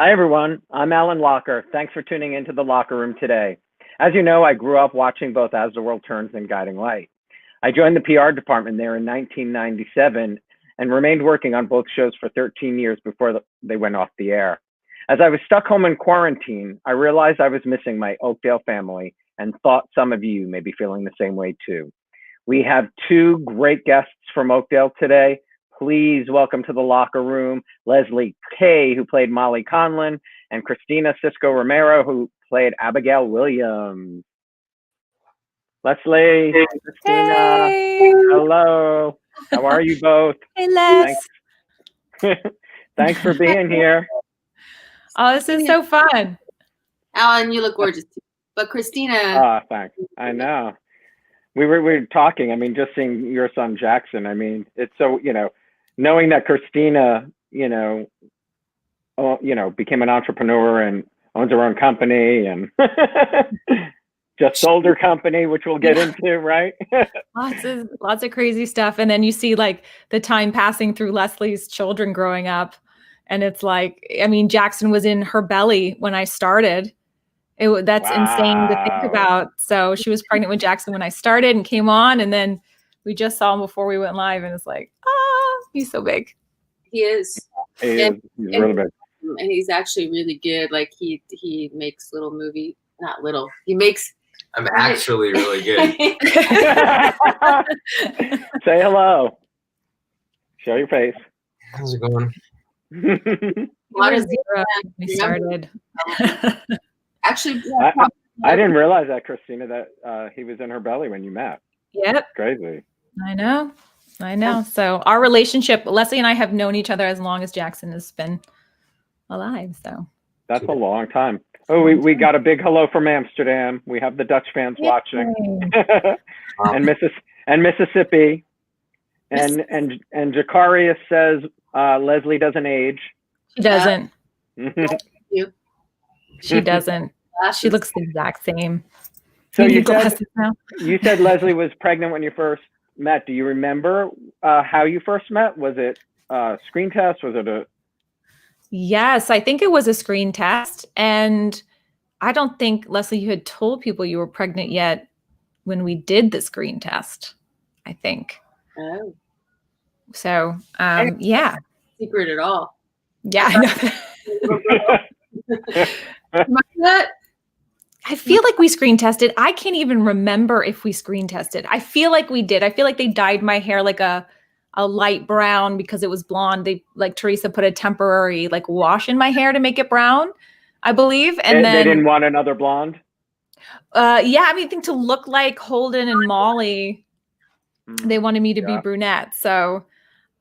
Hi, everyone. I'm Alan Locher. Thanks for tuning into the Locker Room today. As you know, I grew up watching both As the World Turns and Guiding Light. I joined the PR department there in 1997 and remained working on both shows for 13 years before they went off the air. As I was stuck home in quarantine, I realized I was missing my Oakdale family and thought some of you may be feeling the same way too. We have two great guests from Oakdale today. Please welcome to the Locker Room, Lesli Kay, who played Molly Conlon, and Kristina Romero, who played Abigail Williams. Lesli, Kristina, hey. Hello. How are you both? Hey, Les. Thanks for being here. Oh, this is so fun. Alan, you look gorgeous too. But Kristina. Thanks. I know. We were talking. I mean, just seeing your son Jackson. I mean, it's so, knowing that Kristina, became an entrepreneur and owns her own company and just sold her company, which we'll get into, right? lots of crazy stuff. And then you see like the time passing through Leslie's children growing up. And it's like, I mean, Jackson was in her belly when I started. That's insane to think about. So she was pregnant with Jackson when I started and came on. And then we just saw him before we went live. And it's like, he's so big. He is. He's really big. And he's actually really good. Like he makes little movie, not little. He makes. I'm actually really good. Say hello. Show your face. How's it going? What is zero when we started. Actually, I didn't realize that, Kristina, that he was in her belly when you met. Yep. Crazy. I know. So our relationship, Lesli and I have known each other as long as Jackson has been alive. So that's a long time. Oh, we got a big hello from Amsterdam. We have the Dutch fans watching, and Mississippi, and Jacarius says Lesli doesn't age. She doesn't. You. She doesn't. She looks the exact same. So you said Lesli was pregnant when you first met. Do you remember how you first met? Was it a screen test? Was it a... Yes, I think it was a screen test. And I don't think, Lesli, you had told people you were pregnant yet when we did the screen test, I think. Oh. So, yeah. Secret at all. Yeah, I know. Remember that? I feel like we screen tested. I can't even remember if we screen tested. I feel like we did. I feel like they dyed my hair like a light brown because it was blonde. They, like Teresa, put a temporary like wash in my hair to make it brown, I believe. And then they didn't want another blonde? Yeah, I mean, I think to look like Holden and Molly, they wanted me to be brunette. So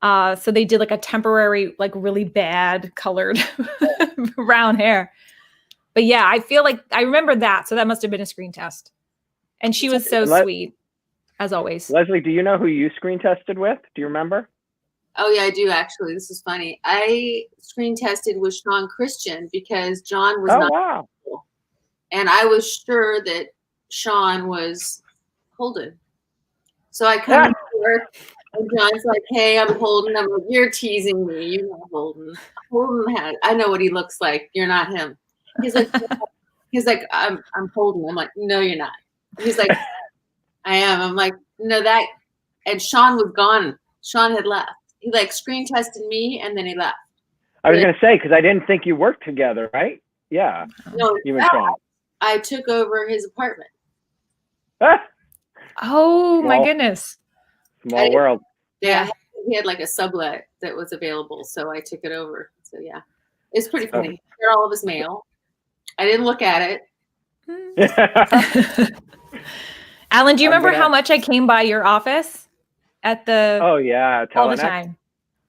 they did like a temporary, like really bad colored brown hair. But yeah, I feel like I remember that. So that must have been a screen test. And she was so sweet, as always. Lesli, do you know who you screen tested with? Do you remember? Oh, yeah, I do, actually. This is funny. I screen tested with Sean Christian because John was not cool. And I was sure that Sean was Holden. So I come to work, and John's like, hey, I'm Holden. I'm like, you're teasing me. You're not Holden. I know what he looks like. You're not him. He's like, I'm Holden. I'm like, no, you're not. He's like, I am. I'm like, no, that. And Sean was gone. Sean had left. He like screen tested me and then he left. I was going to say, because I didn't think you worked together, right? Yeah. No, you and Sean. I took over his apartment. Oh, my goodness. Small world. Yeah. He had like a sublet that was available. So I took it over. So yeah, it's pretty funny. They're all of his mail. I didn't look at it. Alan, do you remember how much I came by your office at the... Oh, yeah. All the time.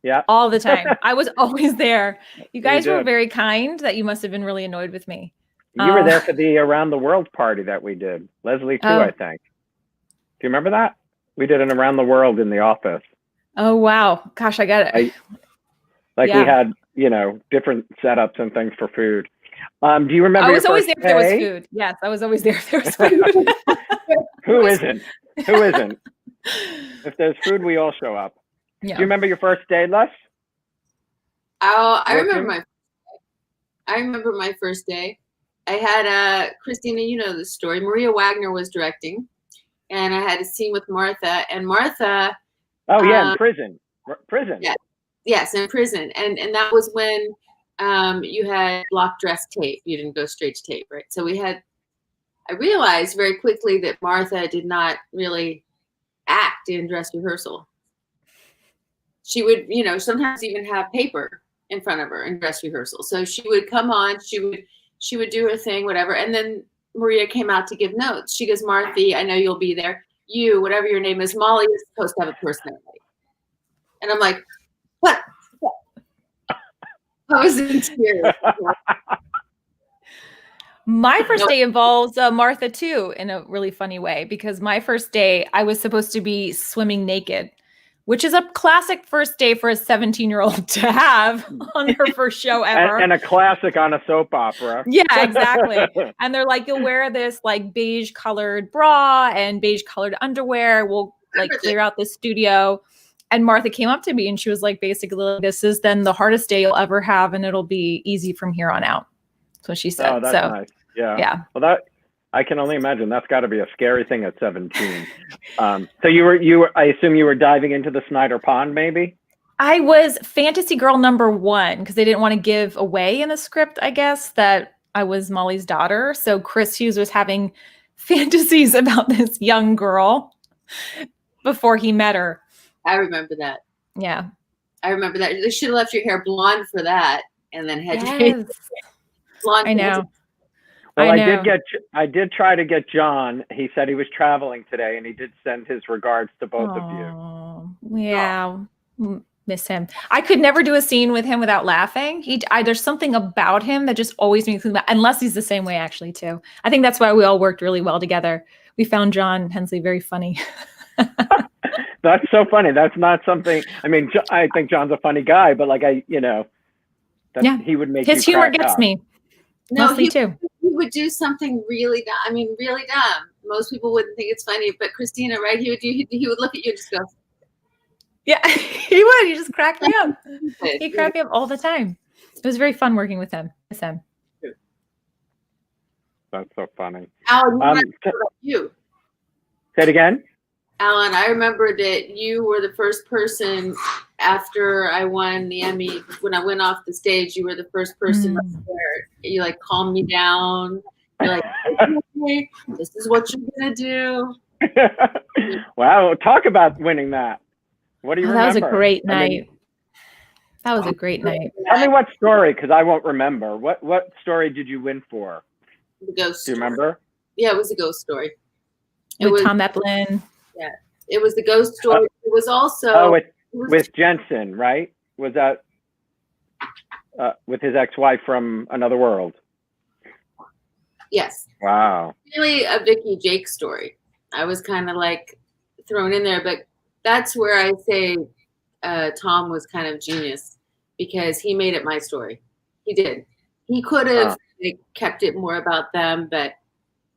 Yeah. All the time. I was always there. You guys were very kind that you must have been really annoyed with me. You were there for the Around the World party that we did. Lesli, too, I think. Do you remember that? We did an Around the World in the office. Oh, wow. Gosh, I got it. We had, different setups and things for food. Do you remember? I was always there if there was food. Yes, I was always there if there was food. Who isn't? Who isn't? If there's food, we all show up. Yeah. Do you remember your first day, Les? I remember my. I remember my first day. I had Kristina, you know the story. Maria Wagner was directing, and I had a scene with Martha. And Martha. Oh yeah, in prison. Yeah. Yes, in prison. And that was when you had block dress tape. You didn't go straight to tape, right? So I realized very quickly that Martha did not really act in dress rehearsal. She would, you know, sometimes even have paper in front of her in dress rehearsal. So she would come on, she would do her thing, whatever. And then Maria came out to give notes. She goes, Martha, I know you'll be there. You, whatever your name is, Molly is supposed to have a personality. And I'm like, what? I was in tears. My first day involves Martha too, in a really funny way, because my first day I was supposed to be swimming naked, which is a classic first day for a 17-year-old to have on her first show ever. And a classic on a soap opera. Yeah, exactly. And they're like, you'll wear this like beige colored bra and beige colored underwear. We'll like clear out the studio. And Martha came up to me and she was like, basically, this is then the hardest day you'll ever have, and it'll be easy from here on out. That's what she said. Oh, that's nice. Yeah. Well, I can only imagine that's got to be a scary thing at 17. So you were, I assume you were diving into the Snyder Pond, maybe? I was fantasy girl number 1 because they didn't want to give away in the script, I guess, that I was Molly's daughter. So Chris Hughes was having fantasies about this young girl before he met her. I remember that. Yeah. I remember that. They should have left your hair blonde for that, and then had you blonde. I know. Well, I did try to get John. He said he was traveling today, and he did send his regards to both of you. Yeah. Miss him. I could never do a scene with him without laughing. There's something about him that just always makes me laugh, unless he's the same way actually too. I think that's why we all worked really well together. We found John Hensley very funny. That's so funny. That's not something, I mean, I think John's a funny guy, but like he would make his humor gets me. No, Mostly too. He would do something really dumb. I mean, really dumb. Most people wouldn't think it's funny, but Kristina, right? He would look at you and just go. Yeah, he would. He just cracked me up. He cracked me up all the time. It was very fun working with him. That's so funny. Alan, you. Say it again. Alan, I remember that you were the first person after I won the Emmy. When I went off the stage, you were the first person there. You like calmed me down. You're like, okay, this is what you're gonna do. Wow, talk about winning that. What do you remember? That was a great night. That was a great night. Tell me what story, because I won't remember. What story did you win for? The ghost. Do you remember? Yeah, it was a ghost story. With Tom Eplin. Yeah, it was the ghost story. It was also with Jensen, right? Was that with his ex-wife from Another World? Yes. Wow. Really a Vicky Jake story. I was kind of like thrown in there, but that's where I say Tom was kind of genius because he made it my story. He did. He could have kept it more about them, but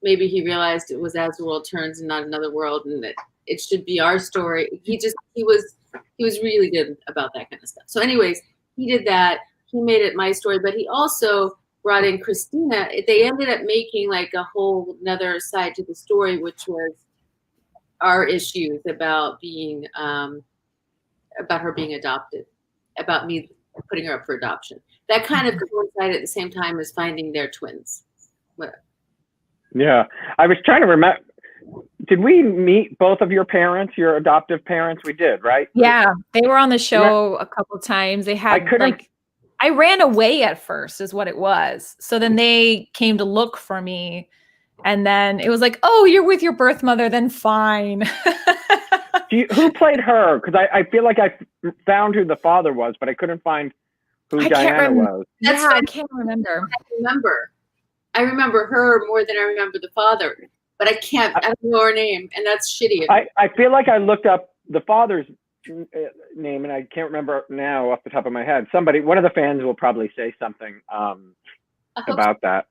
maybe he realized it was As the World Turns and not Another World, and that it should be our story. He was really good about that kind of stuff. So anyways, he did that. He made it my story, but he also brought in Kristina. They ended up making like a whole another side to the story, which was our issues about being, about her being adopted, about me putting her up for adoption. That kind of coincided at the same time as finding their twins. Yeah, I was trying to remember. Did we meet both of your parents, your adoptive parents? We did, right? Yeah, they were on the show a couple of times. They had I ran away at first is what it was. So then they came to look for me. And then it was like, oh, you're with your birth mother, then fine. Who played her? Because I feel like I found who the father was, but I couldn't find who Diana was. I can't remember. I remember her more than I remember the father. But I don't know her name, and that's shitty. I feel like I looked up the father's name, and I can't remember now off the top of my head. One of the fans will probably say something about that.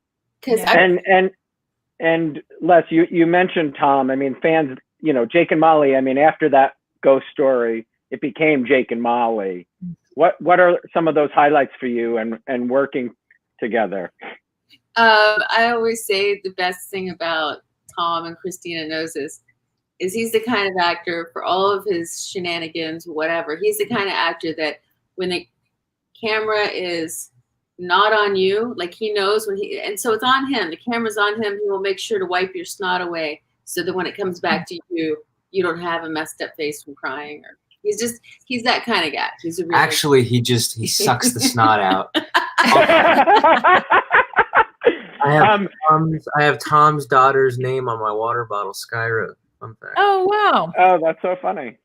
And Les, you mentioned Tom. I mean, fans, Jake and Molly. I mean, after that ghost story, it became Jake and Molly. What are some of those highlights for you and working together? I always say the best thing about Tom, and Kristina knows this, is he's the kind of actor, for all of his shenanigans, whatever, he's the kind of actor that when the camera is not on you, like he knows and so it's on him, the camera's on him, he will make sure to wipe your snot away so that when it comes back to you, you don't have a messed up face from crying. Or he's that kind of guy. He's a really Actually, he sucks the snot out. I have Tom's daughter's name on my water bottle, Skyra. Fun fact. Oh, wow. Oh, that's so funny.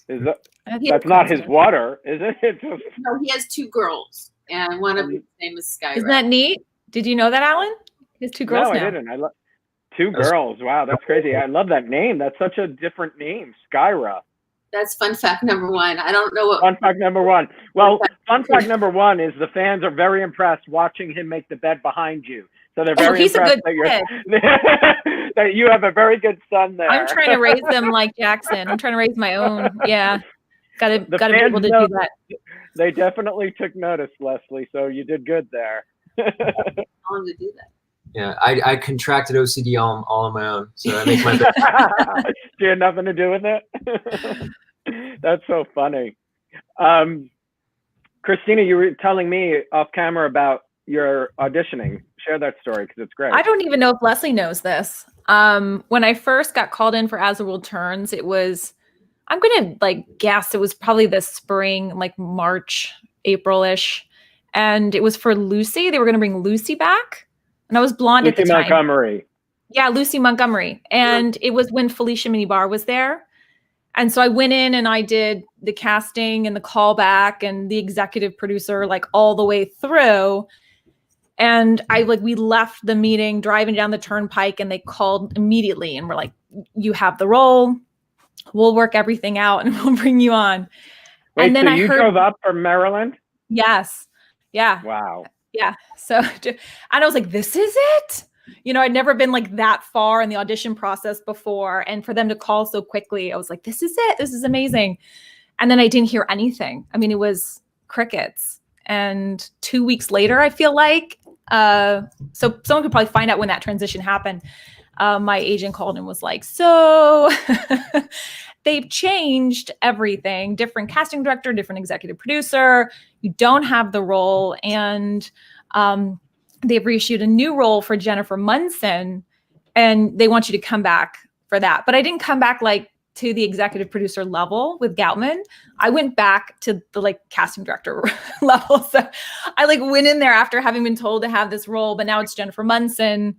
That's not his water, is it? It's just... No, he has 2 girls, and one of them's name is Skyra. Isn't that neat? Did you know that, Alan? He has 2 girls now. No, I didn't. 2 girls. Wow, that's crazy. I love that name. That's such a different name, Skyra. That's fun fact number 1. I don't know what. Fun fact number 1. Well, fun fact number 1 is the fans are very impressed watching him make the bed behind you. So they're very impressed that you have a very good son there. I'm trying to raise them like Jackson. I'm trying to raise my own. Yeah. Gotta be able to do that. They definitely took notice, Leslie. So you did good there. I want to do that. Yeah, I contracted OCD all on my own, so I make my bed. You had nothing to do with it? That's so funny. Kristina, you were telling me off camera about your auditioning. Share that story because it's great. I don't even know if Leslie knows this. When I first got called in for As the World Turns, it was, I'm going to guess it was probably the spring, like March, April-ish. And it was for Lucy. They were going to bring Lucy back. And I was blonde at the time. Lucy Montgomery. Yeah, Lucy Montgomery. And it was when Felicia Minibar was there. And so I went in and I did the casting and the callback and the executive producer, all the way through. And we left the meeting driving down the turnpike and they called immediately and were like, you have the role. We'll work everything out and we'll bring you on. Wait, and then so you drove up from Maryland? Yes. Yeah. Wow. Yeah. So, and I was like, this is it. I'd never been that far in the audition process before. And for them to call so quickly, I was like, this is it. This is amazing. And then I didn't hear anything. I mean, it was crickets. And 2 weeks later, I feel like, so someone could probably find out when that transition happened. My agent called and was like, so they've changed everything. Different casting director, different executive producer. You don't have the role. And they've reissued a new role for Jennifer Munson. And they want you to come back for that. But I didn't come back to the executive producer level with Goutman. I went back to the casting director level. So I went in there after having been told to have this role, but now it's Jennifer Munson.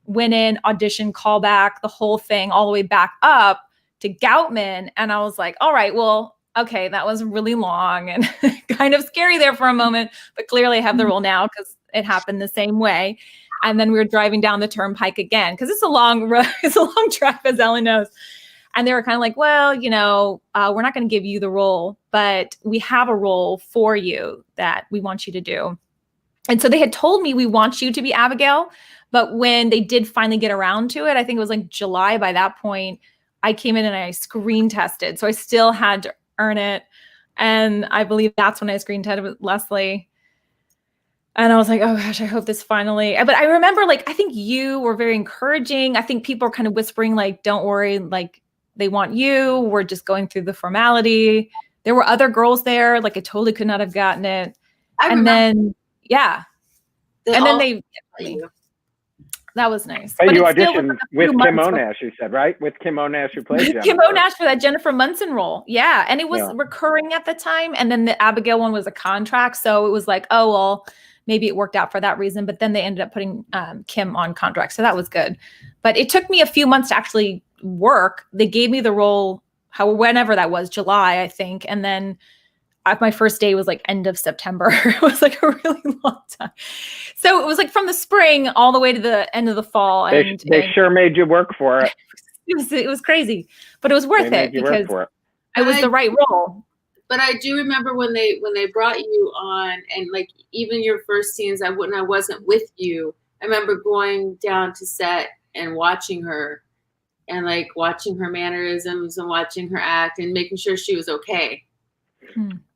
Went in, audition, call back, the whole thing, all the way back up to Goutman. And I was like, all right, well, okay, that was really long and kind of scary there for a moment, but clearly I have the role now because it happened the same way. And then we were driving down the turnpike again because it's a long road, it's a long drive, as Ellen knows. And they were kind of like, well, we're not going to give you the role, but we have a role for you that we want you to do. And so they had told me, we want you to be Abigail. But when they did finally get around to it, I think it was July by that point, I came in and I screen tested. So I still had to earn it. And I believe that's when I screen tested with Leslie. And I was like, oh gosh, I hope this finally, but I remember I think you were very encouraging. I think people are kind of whispering don't worry, they want you. We're just going through the formality. There were other girls there. I totally could not have gotten it. And then, yeah. And then they, that was nice. But you auditioned with Kim Onash, you said, right? With Kim Onash, who played Jennifer. Kim Onash for that Jennifer Munson role. Yeah. And it was recurring at the time. And then the Abigail one was a contract. So it was oh, well, maybe it worked out for that reason. But then they ended up putting Kim on contract. So that was good. But it took me a few months to actually work. They gave me the role, whenever that was, July, I think. And then my first day was end of September. It was a really long time. So it was from the spring all the way to the end of the fall. And they sure made you work for it. It was crazy, but it was worth it because it was the right role. But I do remember when they brought you on and even your first scenes, when I wasn't with you, I remember going down to set and watching her and watching her mannerisms and watching her act and making sure she was okay.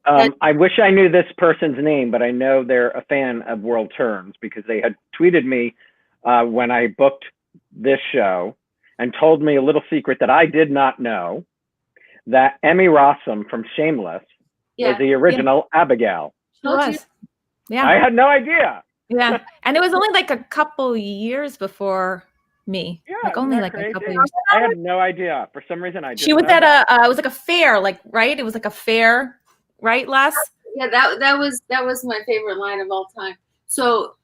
I wish I knew this person's name, but I know they're a fan of World Turns because they had tweeted me when I booked this show and told me a little secret that I did not know, that Emmy Rossum from Shameless was the original Abigail. She was. Yeah. I had no idea. Yeah. And it was only like a couple years before me. Yeah, like only like a couple years. I had no idea. For some reason, I didn't She was know at that. it was like a fair, like, right? It was like a fair, right, Les? Yeah, that was my favorite line of all time. So,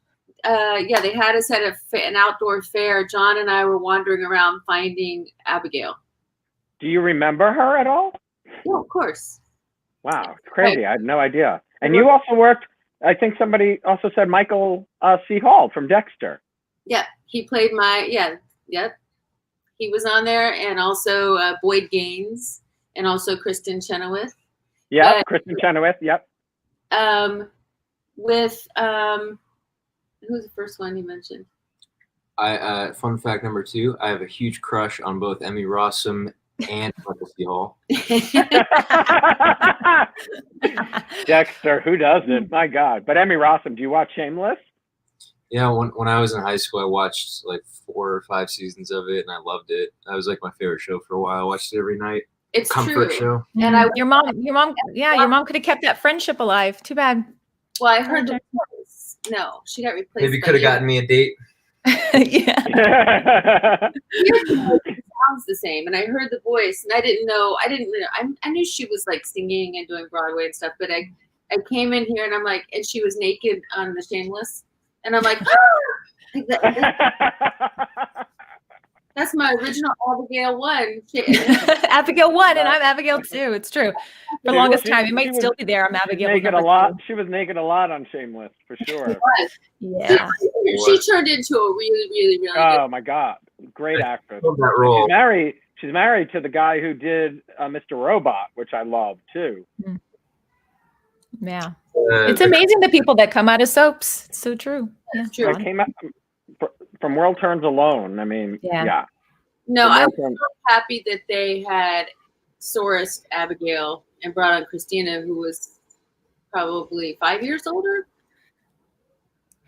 they had us at an outdoor fair. John and I were wandering around finding Abigail. Do you remember her at all? Yeah, of course. Wow, it's crazy. I had no idea. And you also worked, I think somebody also said Michael C. Hall from Dexter. Yeah, he played he was on there, and also Boyd Gaines, and also Kristen Chenoweth. Yeah, Kristen Chenoweth, yep. With, who's the first one you mentioned? Fun fact number 2, I have a huge crush on both Emmy Rossum and Michael C. Hall. Dexter, who doesn't? My God. But Emmy Rossum, do you watch Shameless? Yeah, when I was in high school, I watched like 4 or 5 seasons of it, and I loved it. That was like my favorite show for a while. I watched it every night. It's comfort true. show. And your mom, your mom could have kept that friendship alive. Too bad. Well, I heard the voice. No, she got replaced. Maybe could have gotten me a date. Yeah. It sounds the same, and I heard the voice, and I didn't know. I knew she was like singing and doing Broadway and stuff, but I came in here and I'm like, and she was naked on the Shameless, and I'm like, that's my original Abigail 1. Abigail 1, and I'm Abigail 2. It's true. For the longest time, it might still be there. I'm Abigail. Naked a lot. She was naked a lot on Shameless, for sure. She was. Yeah. She turned into a really, really, really good. My God, great actress. That role. She's married to the guy who did Mr. Robot, which I love too. Yeah, it's amazing the people that come out of soaps. It's so true. Yeah, true. I came out from World Turns alone. I mean, yeah. No, I'm so happy that they had sourced Abigail and brought on Kristina, who was probably 5 years older.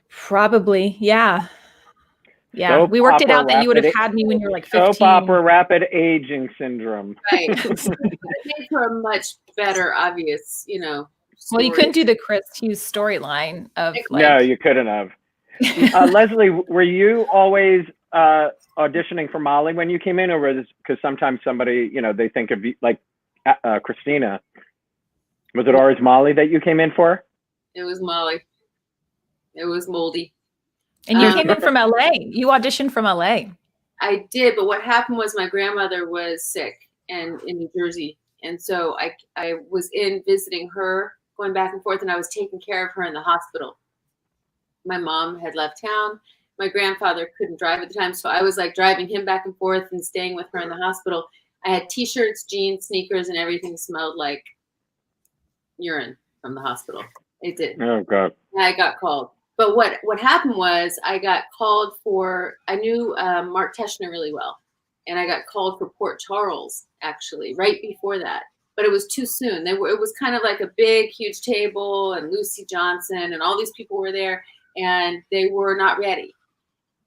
Probably, yeah. Yeah, we worked it out that you would have had me when you were like 15. Soap opera rapid aging syndrome. Right. It made for a much better, obvious, story. Well, you couldn't do the Chris Hughes storyline of like. No, you couldn't have. Leslie, were you always auditioning for Molly when you came in, or was because sometimes somebody, they think of you like Kristina? Was it always Molly that you came in for? It was Molly. It was Moldy. And you came in from LA. You auditioned from LA. I did, but what happened was my grandmother was sick and in New Jersey. And so I was in visiting her, going back and forth, and I was taking care of her in the hospital. My mom had left town. My grandfather couldn't drive at the time, so I was like driving him back and forth and staying with her in the hospital. I had t-shirts, jeans, sneakers, and everything smelled like urine from the hospital. It did. Oh, God. And I got called. But what happened was I got called I knew Mark Teschner really well, and I got called for Port Charles, actually, right before that. But it was too soon. It was kind of like a big, huge table, and Lucy Johnson and all these people were there, and they were not ready.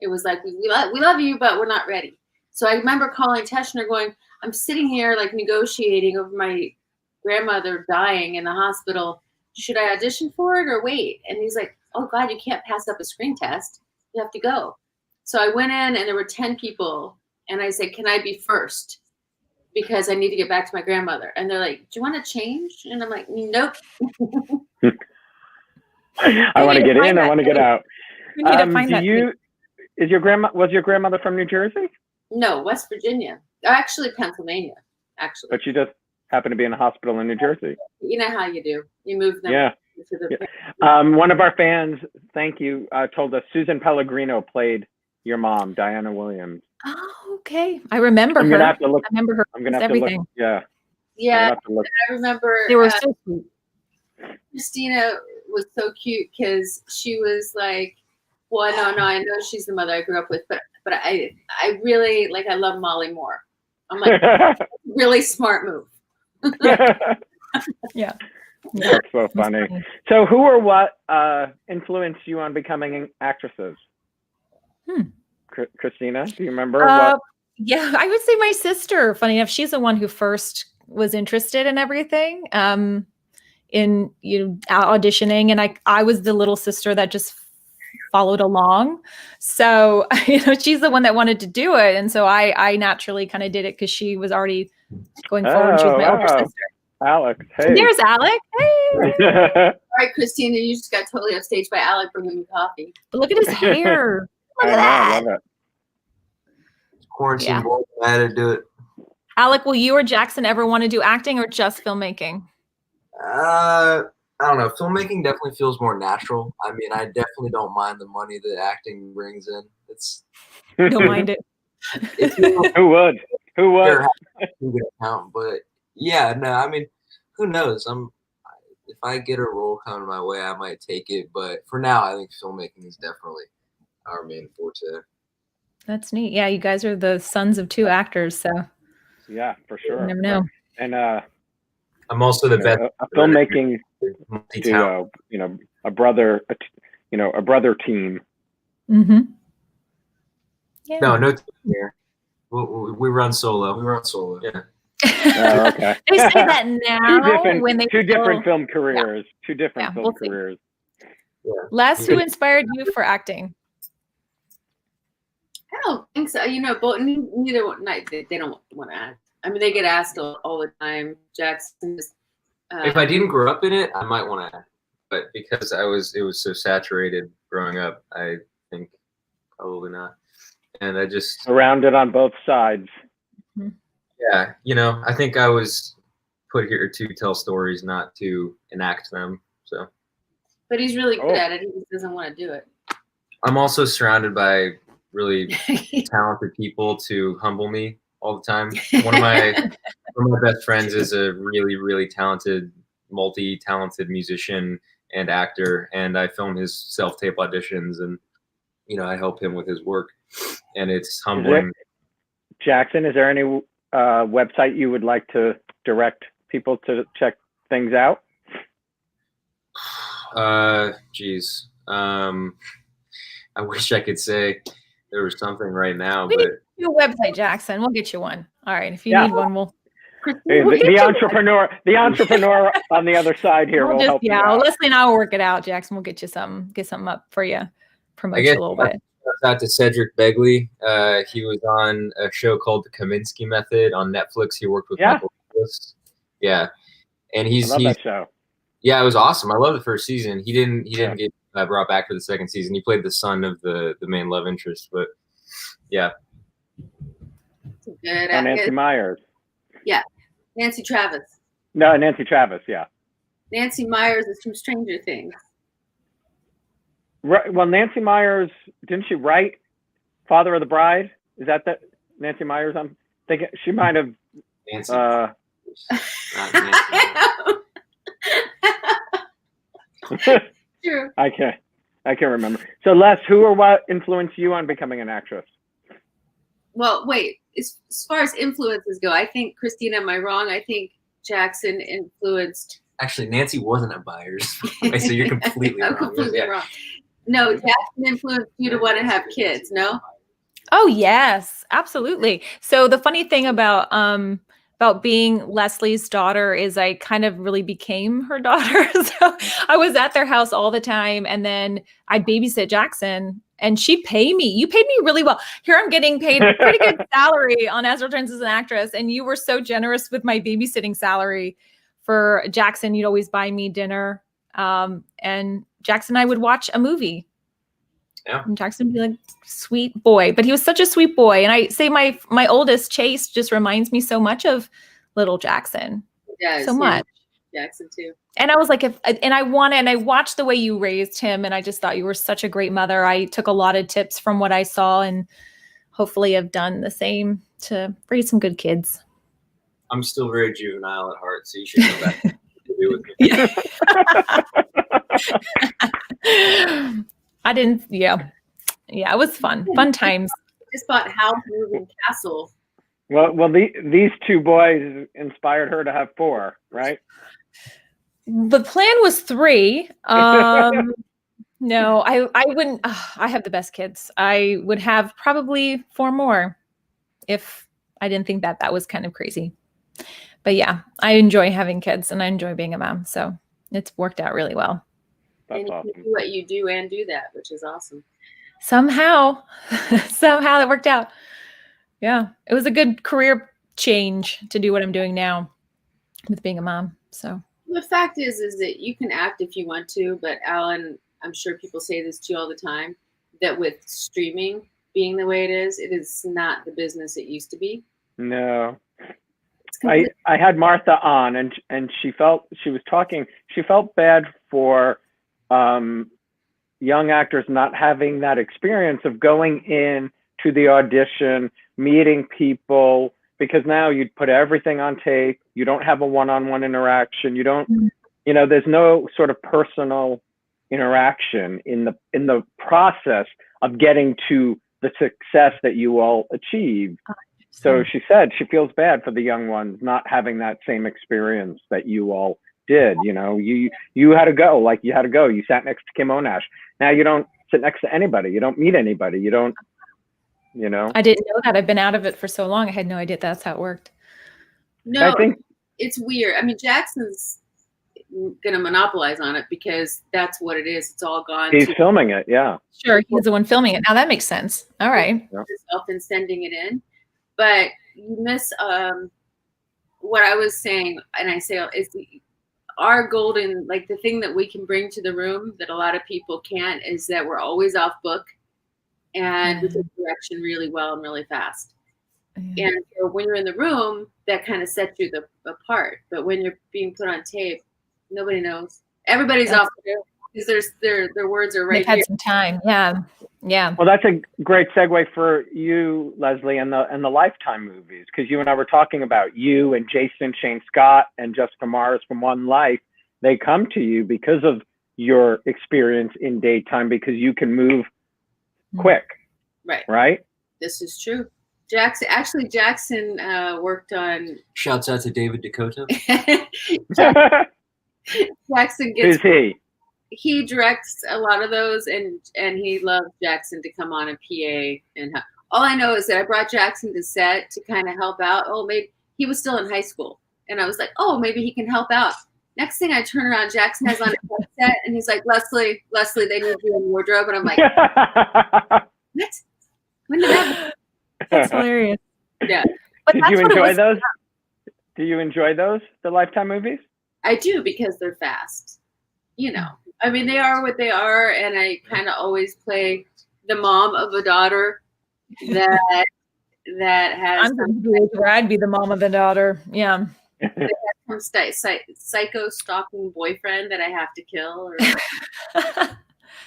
It was like, we love you, but we're not ready. So I remember calling Teschner going, I'm sitting here like negotiating over my grandmother dying in the hospital. Should I audition for it or wait? And he's like, oh God, you can't pass up a screen test. You have to go. So I went in and there were 10 people, and I said, can I be first? Because I need to get back to my grandmother. And they're like, do you want to change? And I'm like, nope. I want to get in. I want to get out. We need to find that. Was your grandmother from New Jersey? No, West Virginia. Actually, Pennsylvania, actually. But she just happened to be in a hospital in New Jersey. You know how you do. You move them. Yeah. One of our fans, thank you, told us Susan Pellegrino played your mom, Diana Williams. Oh, okay. I remember her. I remember her. I'm gonna have to look. Yeah. Yeah. I remember. They were so cute. Kristina was so cute because she was like, well, no, I know she's the mother I grew up with, but I really I love Molly more. I'm like, really smart move. Yeah. That's so funny. So who or what influenced you on becoming actresses? Kristina, do you remember what? Yeah, I would say my sister. Funny enough, she's the one who first was interested in everything, in auditioning, and I was the little sister that just followed along. So she's the one that wanted to do it, and so I naturally kind of did it because she was already going forward. She was my older sister. Alex, hey. There's Alec. Hey. All right, Kristina, you just got totally upstaged by Alec bringing me coffee. But look at his hair. Look at that. I love it. Quarantine boy, I had to do it. Alec, will you or Jackson ever want to do acting or just filmmaking? I don't know. Filmmaking definitely feels more natural. I mean, I definitely don't mind the money that acting brings in. Don't mind it. Who would? Who would? But yeah, no. I mean, who knows? If I get a role coming my way, I might take it. But for now, I think filmmaking is definitely our main forte. That's neat. Yeah, you guys are the sons of two actors, so yeah, for sure. You never know. And I'm also the best a filmmaking duo. A brother team. Mm-hmm. Yeah. No team here. We run solo. Yeah. Oh, okay. They say that now two different film careers. Yeah. Two different film careers. Yeah. Les, who inspired you for acting? I don't think so. But neither one. They don't want to act. I mean, they get asked all the time. Jackson is. If I didn't grow up in it, I might want to act. But because it was so saturated growing up, I think probably not. And I just surrounded on both sides. Yeah, I think I was put here to tell stories, not to enact them. So. But he's really good at it. He just doesn't want to do it. I'm also surrounded by really talented people to humble me all the time. One of my best friends is a really, really talented, multi-talented musician and actor, and I film his self-tape auditions, and I help him with his work, and it's humbling. Jackson, is there any website you would like to direct people to check things out? Geez. I wish I could say there was something right now, we but need your website, Jackson. We'll get you one. All right, if you need one, we'll. The entrepreneur on the other side here will help you out. Leslie and I will work it out, Jackson. We'll get something up for you. Promote you a little bit. Shout out to Cedric Begley. He was on a show called The Kaminsky Method on Netflix. He worked with Michael Lewis. Yeah, and I love that show. Yeah, it was awesome. I love the first season. He didn't get brought back for the second season. He played the son of the main love interest, but yeah. Good. Nancy Myers. Yeah, Nancy Travis. No, Nancy Travis. Yeah. Nancy Myers is from Stranger Things. Right. Well, Nancy Myers, didn't she write Father of the Bride? Is that Nancy Myers? I'm thinking she might have. Nancy. True. I can't remember. So, Les, who or what influenced you on becoming an actress? Well, wait. As far as influences go, I think Kristina. Am I wrong? I think Jackson influenced. Actually, Nancy wasn't at Byers, so you're completely wrong. I'm completely wrong. No, Jackson influenced you to want to have kids. No. Oh yes, absolutely. So the funny thing about being Leslie's daughter is I kind of really became her daughter. So I was at their house all the time, and then I'd babysit Jackson, and she'd pay me. You paid me really well. Here I'm getting paid a pretty good salary on As Returns as an actress, and you were so generous with my babysitting salary for Jackson. You'd always buy me dinner, and Jackson and I would watch a movie. Yeah. And Jackson would be like, sweet boy. But he was such a sweet boy. And I say my oldest, Chase, just reminds me so much of little Jackson. Yeah, so much. Jackson too. And I was like, I watched the way you raised him, and I just thought you were such a great mother. I took a lot of tips from what I saw, and hopefully have done the same to raise some good kids. I'm still very juvenile at heart, so you should go back to do with me. Yeah. I didn't. Yeah, it was fun times. Just bought house moving castle. Well, these two boys inspired her to have 4, right? The plan was 3. No, I wouldn't. I have the best kids. I would have probably 4 more if I didn't think that was kind of crazy. But yeah, I enjoy having kids and I enjoy being a mom. So it's worked out really well. And you can do what you do and do that, which is awesome. Somehow it worked out. Yeah, it was a good career change to do what I'm doing now with being a mom. So the fact is that you can act if you want to, but Alan, I'm sure people say this to you all the time, that with streaming being the way it is not the business it used to be. No. I had Martha on and she felt bad for young actors not having that experience of going in to the audition, meeting people, because now you'd put everything on tape. You don't have a one-on-one interaction. You don't, there's no sort of personal interaction in the process of getting to the success that you all achieve. So she said she feels bad for the young ones not having that same experience that you all did. You had to go, like you had to go. You sat next to Kim Onash. Now you don't sit next to anybody. You don't meet anybody. You don't, I didn't know that. I've been out of it for so long. I had no idea that's how it worked. No, I think it's weird. I mean, Jackson's going to monopolize on it because that's what it is. It's all gone. He's filming it. Yeah. Sure. He's the one filming it. Now that makes sense. All right. Yourself and sending it in. But you miss what I was saying, and I say is our golden, like the thing that we can bring to the room that a lot of people can't, is that we're always off book and we take direction really well and really fast. And so when you're in the room, that kind of sets you apart. But when you're being put on tape, nobody knows. Everybody's off because their words are right They've had here. some time. Yeah. Yeah. Well, that's a great segue for you, Leslie, and the Lifetime movies, because you and I were talking about you and Jason Shane Scott and Jessica Morris from One Life. They come to you because of your experience in daytime, because you can move quick. Right? This is true. Jackson worked on. Shouts out to David Dakota. Jackson gets. Who's he? He directs a lot of those, and he loved Jackson to come on and PA. And all I know is that I brought Jackson to set to kind of help out. Oh, maybe he was still in high school, and I was like, oh, maybe he can help out. Next thing I turn around, Jackson has on a set, and he's like, Leslie, they need you in wardrobe, and I'm like, what? When did that happen? That's hilarious. Yeah. But Did you enjoy those? Do you enjoy those, the Lifetime movies? I do, because they're fast. I mean, they are what they are, and I kind of always play the mom of a daughter that has. where I'd be the mom of the daughter. Yeah. Some psycho stalking boyfriend that I have to kill.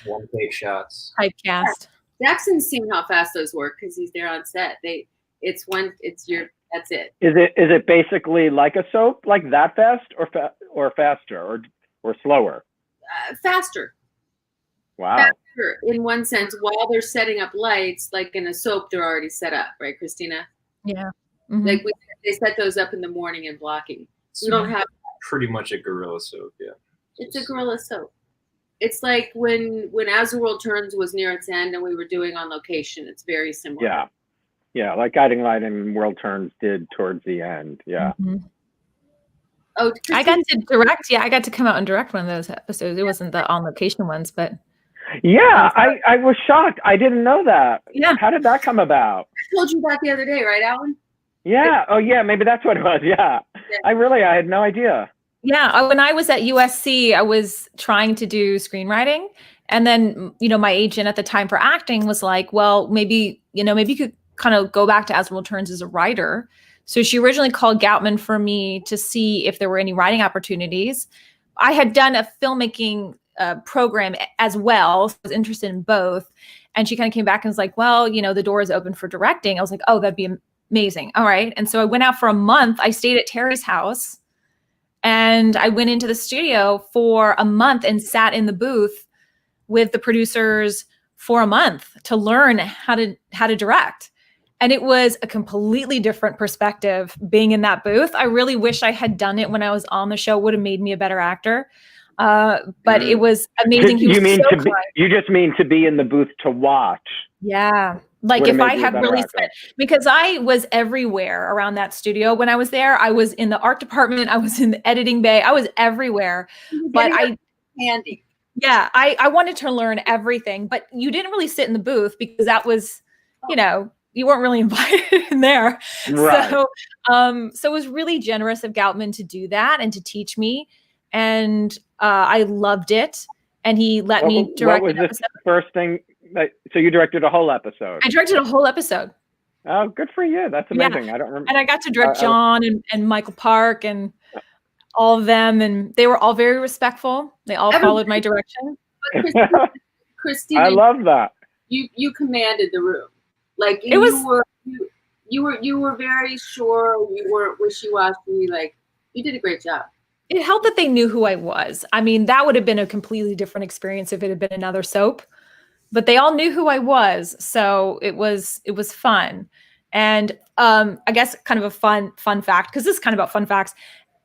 One take shots. Typecast. Jackson's seen how fast those work because he's there on set. That's it. Is it basically like a soap, like that fast, or faster, or slower? Faster. Wow. Faster in one sense, while they're setting up lights, like in a soap, they're already set up, right, Kristina? Yeah. Mm-hmm. Like they set those up in the morning in blocking. We don't have pretty much a guerrilla soap. Yeah. It's a guerrilla soap. It's like when As the World Turns was near its end and we were doing on location. It's very similar. Yeah, like Guiding Light and World Turns did towards the end. Yeah. Mm-hmm. Oh, I got to direct. Yeah, I got to come out and direct one of those episodes. It wasn't the on location ones, but yeah, I was shocked. I didn't know that. Yeah. How did that come about? I told you that the other day, right, Alan? Yeah. Oh, yeah. Maybe that's what it was. Yeah. I had no idea. Yeah. When I was at USC, I was trying to do screenwriting. And then, my agent at the time for acting was like, well, maybe you could kind of go back to As the World Turns as a writer. So she originally called Goutman for me to see if there were any writing opportunities. I had done a filmmaking program as well. So I was interested in both. And she kind of came back and was like, well, the door is open for directing. I was like, oh, that'd be amazing. All right. And so I went out for a month. I stayed at Terry's house and I went into the studio for a month and sat in the booth with the producers for a month to learn how to direct. And it was a completely different perspective being in that booth. I really wish I had done it when I was on the show. Would have made me a better actor. But it was amazing. He was you just mean to be in the booth to watch? Yeah. Like if I had really spent, because I was everywhere around that studio when I was there. I was in the art department. I was in the editing bay. I was everywhere. But handy. Yeah, I wanted to learn everything. But you didn't really sit in the booth because that was, you know, you weren't really invited in there. Right. So it was really generous of Goutman to do that and to teach me. And I loved it. And he let me direct. What was the first thing? So you directed a whole episode? I directed a whole episode. Oh, good for you. That's amazing. Yeah. I don't remember. And I got to direct John and Michael Park and all of them. And they were all very respectful. They all followed my direction. Kristina, I love that. You commanded the room. Like you were very sure. You weren't wishy-washy. Like you did a great job. It helped that they knew who I was. I mean, that would have been a completely different experience if it had been another soap, but they all knew who I was. So it was fun. And I guess kind of a fun fact, because this is kind of about fun facts.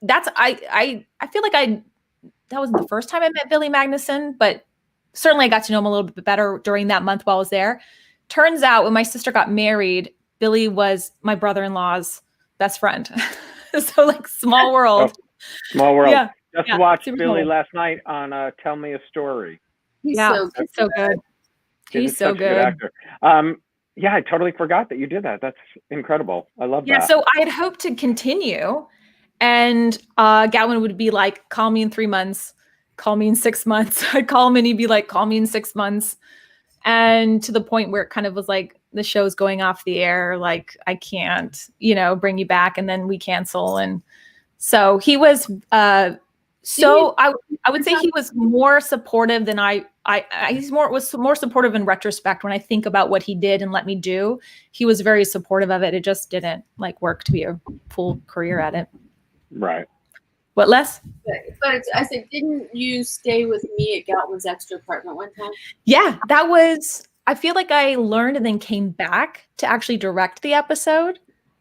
I feel like that wasn't the first time I met Billy Magnuson, but certainly I got to know him a little bit better during that month while I was there. Turns out when my sister got married, Billy was my brother-in-law's best friend. So like small world. Small world. Yeah. Just watched Billy last night on Tell Me a Story. He's so good. He's so good. Actor. Yeah, I totally forgot that you did that. That's incredible. I love that. Yeah, so I had hoped to continue, and Goutman would be like, call me in 3 months, call me in 6 months. I'd call him and he'd be like, call me in 6 months. And to the point where it kind of was like, the show's going off the air, like I can't, bring you back, and then we cancel. And so he was I would say he was more supportive than was more supportive in retrospect. When I think about what he did and let me do, he was very supportive of it. It just didn't work to be a full career at it. Right. What, Les? But I said, didn't you stay with me at Goutman's extra apartment one time? Yeah, I feel like I learned and then came back to actually direct the episode.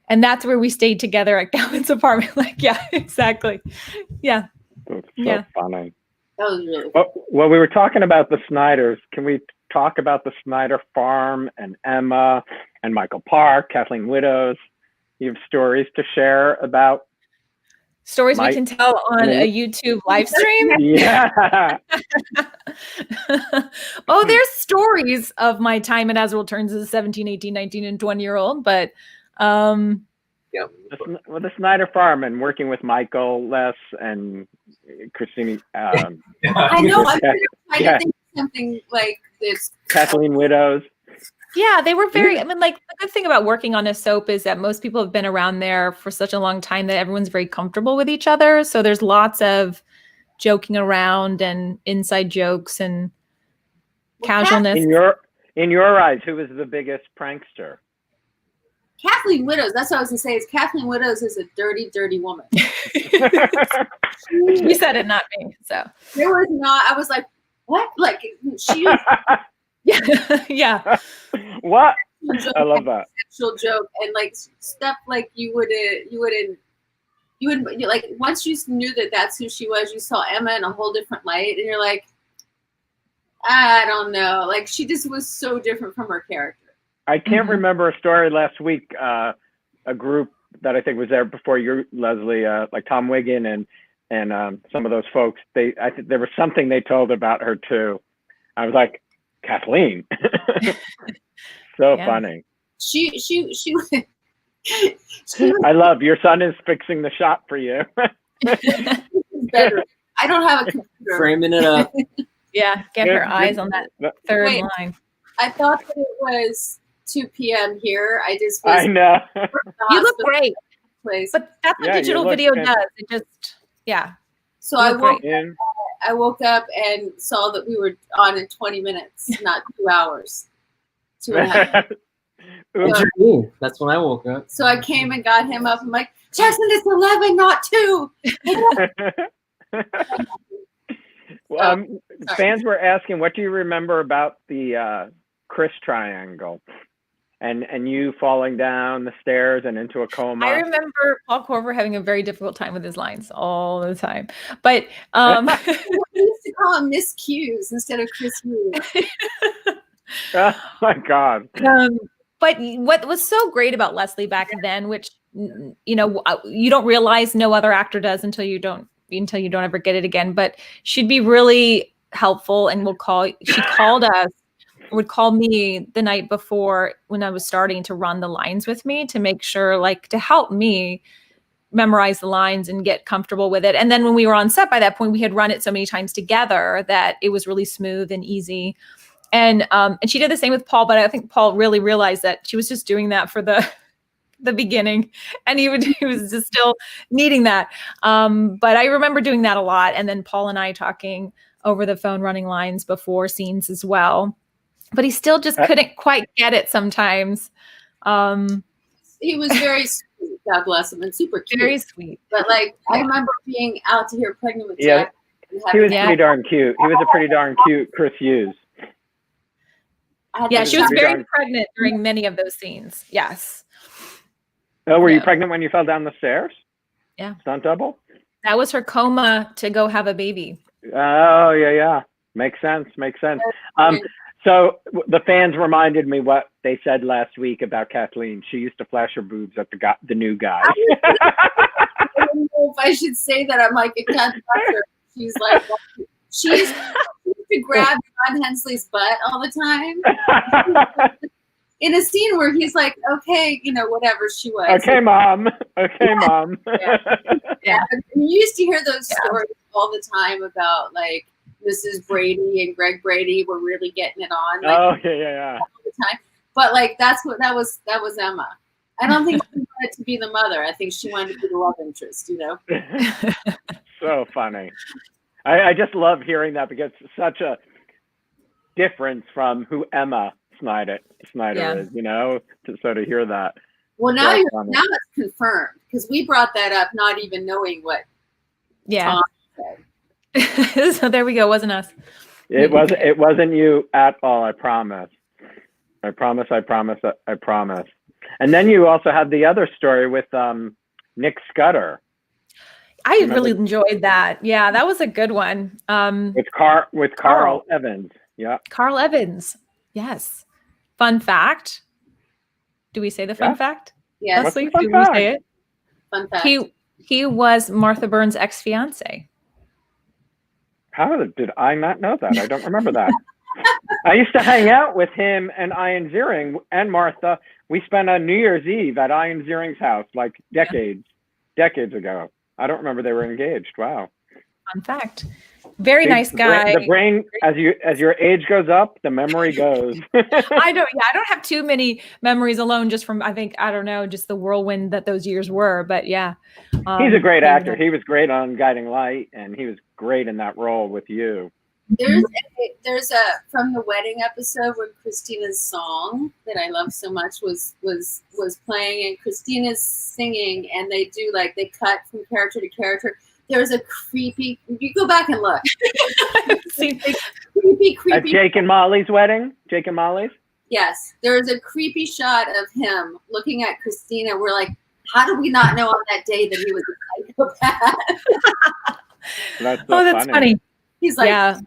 And that's where we stayed together at Goutman's apartment. Yeah, exactly. Yeah. That's so funny. That was really fun. Well, we were talking about the Snyders. Can we talk about the Snyder farm and Emma and Michael Park, Kathleen Widows? You have stories to share about? Stories we can tell on a YouTube live stream? Yeah. Oh, there's stories of my time at As the World Turns as a 17, 18, 19, and 20-year-old, but yeah. The Snyder farm and working with Michael, Les, and Kristina. I know. I think something like this. Kathleen Widows. Yeah, they were very, the good thing about working on a soap is that most people have been around there for such a long time that everyone's very comfortable with each other. So there's lots of joking around and inside jokes and casualness. In your eyes, who was the biggest prankster? Kathleen Widows. That's what I was going to say. Is Kathleen Widows is a dirty, dirty woman. You said it, not me. So there was not. I was like, what? Like she. Yeah. What? I love that. Sexual joke and like stuff like you wouldn't like once you knew that that's who she was, you saw Emma in a whole different light, and you're like, I don't know. Like she just was so different from her character. I can't remember a story last week. A group that I think was there before you, Leslie, like Tom Wiggin and some of those folks. I think there was something they told about her too. I was like, Kathleen. So funny. She I love your son is fixing the shop for you. Better. I don't have a computer. Framing it up. Yeah, get her eyes on that third line. I thought that it was 2 p.m. here. I know. You look great. Place. But that's what digital video does. It just, So I woke up and saw that we were on in 20 minutes, not 2 hours. 2.5. That's when I woke up. So I came and got him up. I'm like, Jackson, it's 11, not 2. Fans were asking, what do you remember about the Chris triangle? and you falling down the stairs and into a coma. I remember Paul Corver having a very difficult time with his lines all the time. But we used to call him Miss Hughes instead of Chris Hughes. Oh my God. But what was so great about Lesli back then, which you don't realize, no other actor does until you don't ever get it again. But she'd be really helpful and she would call me the night before when I was starting to run the lines with me to make sure, like, to help me memorize the lines and get comfortable with it. And then when we were on set, by that point, we had run it so many times together that it was really smooth and easy. And she did the same with Paul, but I think Paul really realized that she was just doing that for the beginning, and he was just still needing that. But I remember doing that a lot. And then Paul and I talking over the phone, running lines before scenes as well. But he still just couldn't quite get it sometimes. He was very sweet, God bless him, and super cute. Very sweet. But like, I remember being out to hear Pregnant with Yeah, Jack. he was pretty darn cute. He was a pretty darn cute Chris Hughes. Yeah, she was very pregnant during many of those scenes. Yes. Oh, were you pregnant when you fell down the stairs? Yeah. Stunt double? That was her coma to go have a baby. Oh, yeah. Makes sense. So the fans reminded me what they said last week about Kathleen. She used to flash her boobs at the new guy. I don't know if I should say that. I'm like, it can't touch her. She's like, she used to grab John Hensley's butt all the time. In a scene where he's like, okay, whatever she was. Okay, mom. Yeah. You used to hear those stories all the time about, like, Mrs. Brady and Greg Brady were really getting it on. Like, yeah. All the time. But like, that was Emma. I don't think she wanted to be the mother. I think she wanted to be the love interest, So funny. I just love hearing that because it's such a difference from who Emma Snyder is, to sort of hear that. Well, now it's confirmed because we brought that up not even knowing what Tom said. So there we go. It wasn't us. It wasn't you at all. I promise. I promise. And then you also had the other story with Nick Scudder. I really enjoyed that. Yeah, that was a good one. With Carl Evans. Yeah. Carl Evans. Yes. Fun fact. Do we say the fun fact? Yes. Leslie, do we say it? Fun fact. He was Martha Burns' ex-fiance. How did I not know that? I don't remember that. I used to hang out with him and Ian Ziering and Martha. We spent a New Year's Eve at Ian Ziering's house, like decades ago. I don't remember they were engaged. Wow. Fun fact. Very nice guy. The brain, as your age goes up, the memory goes. I don't have too many memories alone, just from, just the whirlwind that those years were. But yeah. He's a great actor. He was great on Guiding Light, and he was great in that role with you. There's a from the wedding episode where Kristina's song that I love so much was playing, and Kristina's singing, and they cut from character to character. There's a creepy. You go back and look. creepy. At Jake and Molly's wedding. Jake and Molly's. Yes, there's a creepy shot of him looking at Kristina. We're like, how did we not know on that day that he was a psychopath? That's funny. He's like, yeah.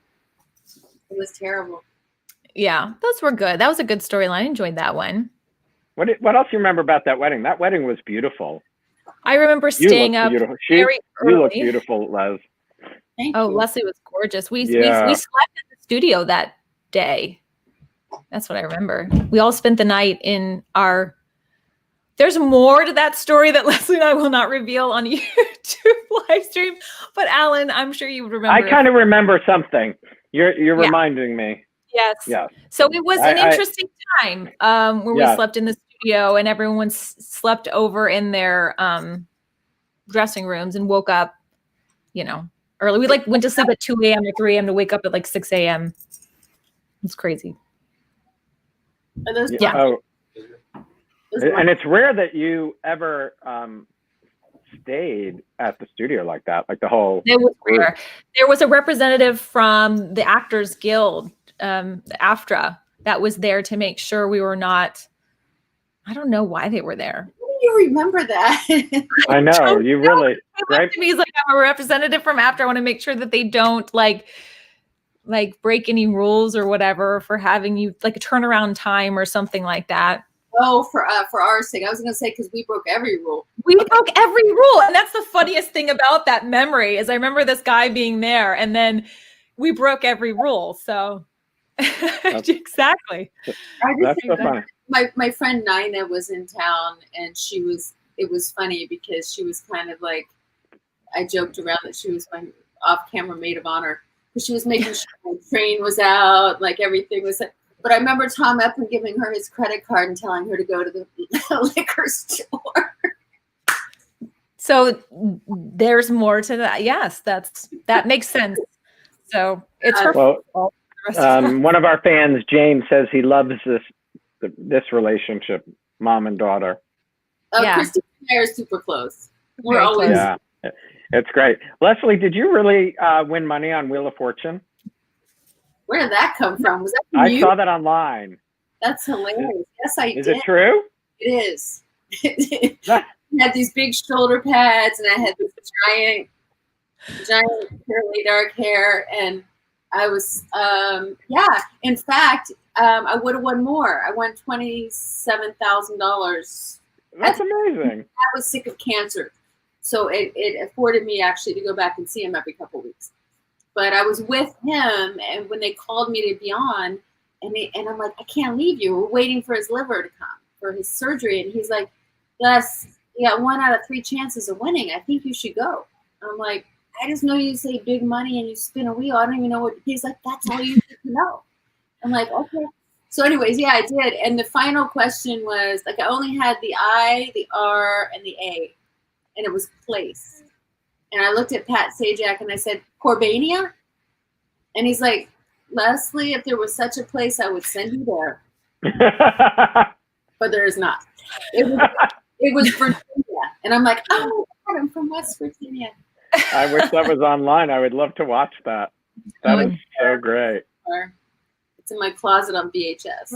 It was terrible. Yeah, those were good. That was a good storyline. I enjoyed that one. What else do you remember about that wedding? That wedding was beautiful. I remember staying up very early. You look beautiful, Les. Thank you. Leslie was gorgeous. We slept in the studio that day. That's what I remember. We all spent the night in our. There's more to that story that Leslie and I will not reveal on YouTube live stream. But Alan, I'm sure you would remember. I kind of remember something. You're reminding me. Yes. Yeah. So it was an interesting time where we slept in the studio, and everyone slept over in their dressing rooms and woke up, early. We went to sleep at 2 a.m. or 3 a.m. to wake up at 6 a.m. It's crazy. Oh. And it's rare that you ever stayed at the studio like that, like the whole. It was rare. There was a representative from the Actors Guild, the AFTRA, that was there to make sure we were not I don't know why they were there. How do you remember that? I know, you really, right? He's like, I'm a representative from after. I want to make sure that they don't like break any rules or whatever for having you like a turnaround time or something like that. Oh, for our sake. I was going to say, because we broke every rule. We broke every rule. And that's the funniest thing about that memory is I remember this guy being there and then we broke every rule. So exactly. That's so funny. My friend Nina was in town and it was funny because she was kind of like, I joked around that she was my off-camera maid of honor because she was making sure my train was out, like everything was. But I remember Tom Eppen giving her his credit card and telling her to go to the liquor store. So there's more to that. Yes, that makes sense. So it's her fault. One of our fans, James, says he loves this relationship, mom and daughter. Kristina and I are super close. We're always. Yeah, it's great. Lesli, did you really win money on Wheel of Fortune? Where did that come from? Was that from I you? saw that online. That's hilarious. Yes, I did. Is it true? It is. I had these big shoulder pads and I had this giant curly dark hair and I was in fact I would have won more. I won $27,000. That's amazing. I was sick of cancer, so it afforded me actually to go back and see him every couple of weeks. But I was with him, and when they called me to be on, and I'm like, I can't leave you. We're waiting for his liver to come for his surgery, and he's like, Les, you got 1 out of 3 chances of winning. I think you should go. I'm like, I just know you say big money and you spin a wheel. I don't even know what. He's like, that's all you need to know. I'm like, okay. So anyways, yeah, I did. And the final question was, like, I only had the I, the R, and the A, and it was place. And I looked at Pat Sajak and I said, Corbania? And he's like, Lesli, if there was such a place, I would send you there. But there is not. It was Virginia. And I'm like, oh, God, I'm from West Virginia. I wish that was online. I would love to watch that. That is so great. It's in my closet on VHS.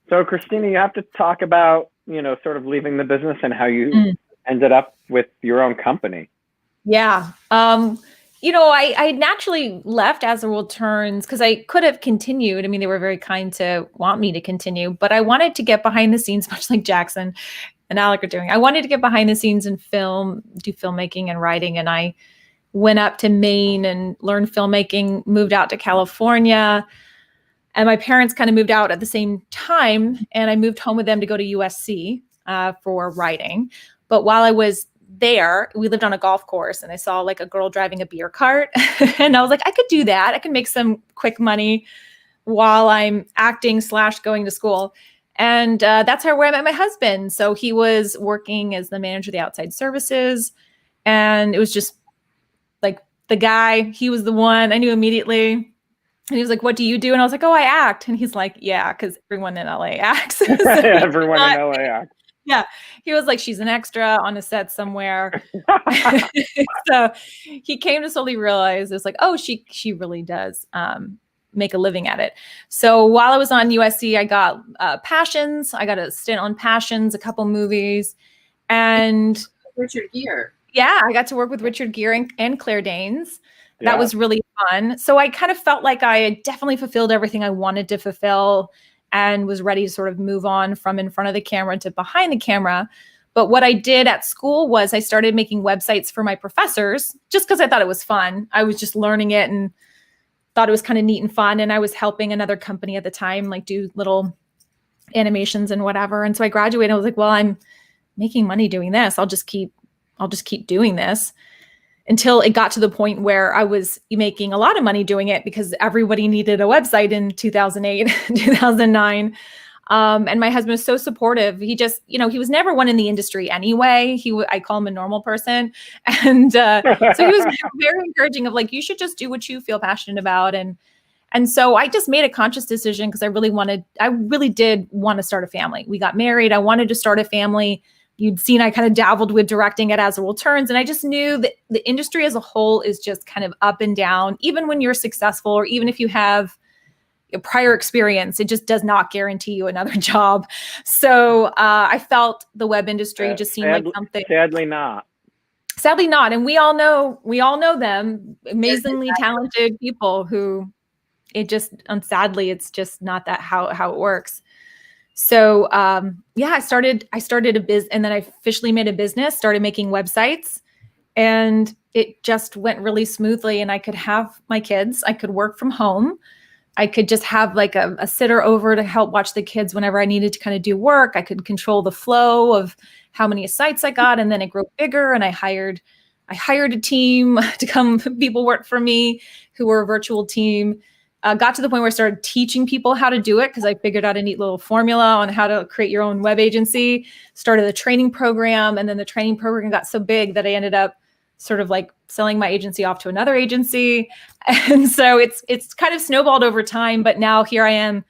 So, Kristina, you have to talk about, sort of leaving the business and how you ended up with your own company. Yeah. I naturally left As the World Turns because I could have continued. I mean, they were very kind to want me to continue, but I wanted to get behind the scenes, much like Jackson and Alec are doing. I wanted to get behind the scenes in film, do filmmaking and writing. And I went up to Maine and learned filmmaking, moved out to California. And my parents kind of moved out at the same time. And I moved home with them to go to USC for writing. But while I was there, we lived on a golf course and I saw like a girl driving a beer cart. And I was like, I could do that. I can make some quick money while I'm acting / going to school. And that's where I met my husband. So he was working as the manager of the outside services. And it was just like the guy, he was the one I knew immediately. And he was like, what do you do? And I was like, oh, I act. And he's like, yeah, because everyone in LA acts. So everyone in LA acts. Yeah. He was like, she's an extra on a set somewhere. So he came to slowly realize it's like, oh, she really does make a living at it. So while I was on USC, I got Passions. I got a stint on Passions, a couple movies. And Richard Gere. Yeah, I got to work with Richard Gere and Claire Danes. That was really fun. So I kind of felt like I had definitely fulfilled everything I wanted to fulfill and was ready to sort of move on from in front of the camera to behind the camera. But what I did at school was I started making websites for my professors just because I thought it was fun. I was just learning it and thought it was kind of neat and fun. And I was helping another company at the time, like do little animations and whatever. And so I graduated. I was like, well, I'm making money doing this. I'll just keep doing this until it got to the point where I was making a lot of money doing it because everybody needed a website in 2008, 2009. And my husband was so supportive. He just, he was never one in the industry anyway. I call him a normal person. And so he was very encouraging of like, you should just do what you feel passionate about. And so I just made a conscious decision because I really did want to start a family. We got married. I wanted to start a family. You'd seen I kind of dabbled with directing at As the World Turns. And I just knew that the industry as a whole is just kind of up and down, even when you're successful or even if you have, prior experience. It just does not guarantee you another job. So I felt the web industry just seemed like something. Sadly not. Sadly not. And we all know them, amazingly talented people who it just, sadly, it's just not that how it works. So I started a business, and then I officially made a business, started making websites, and it just went really smoothly. And I could have my kids, I could work from home. I could just have like a sitter over to help watch the kids whenever I needed to kind of do work. I could control the flow of how many sites I got, and then it grew bigger, and I hired a team to come people work for me who were a virtual team. Got to the point where I started teaching people how to do it because I figured out a neat little formula on how to create your own web agency. Started a training program, and then the training program got so big that I ended up sort of like selling my agency off to another agency. And so it's kind of snowballed over time, but now here I am,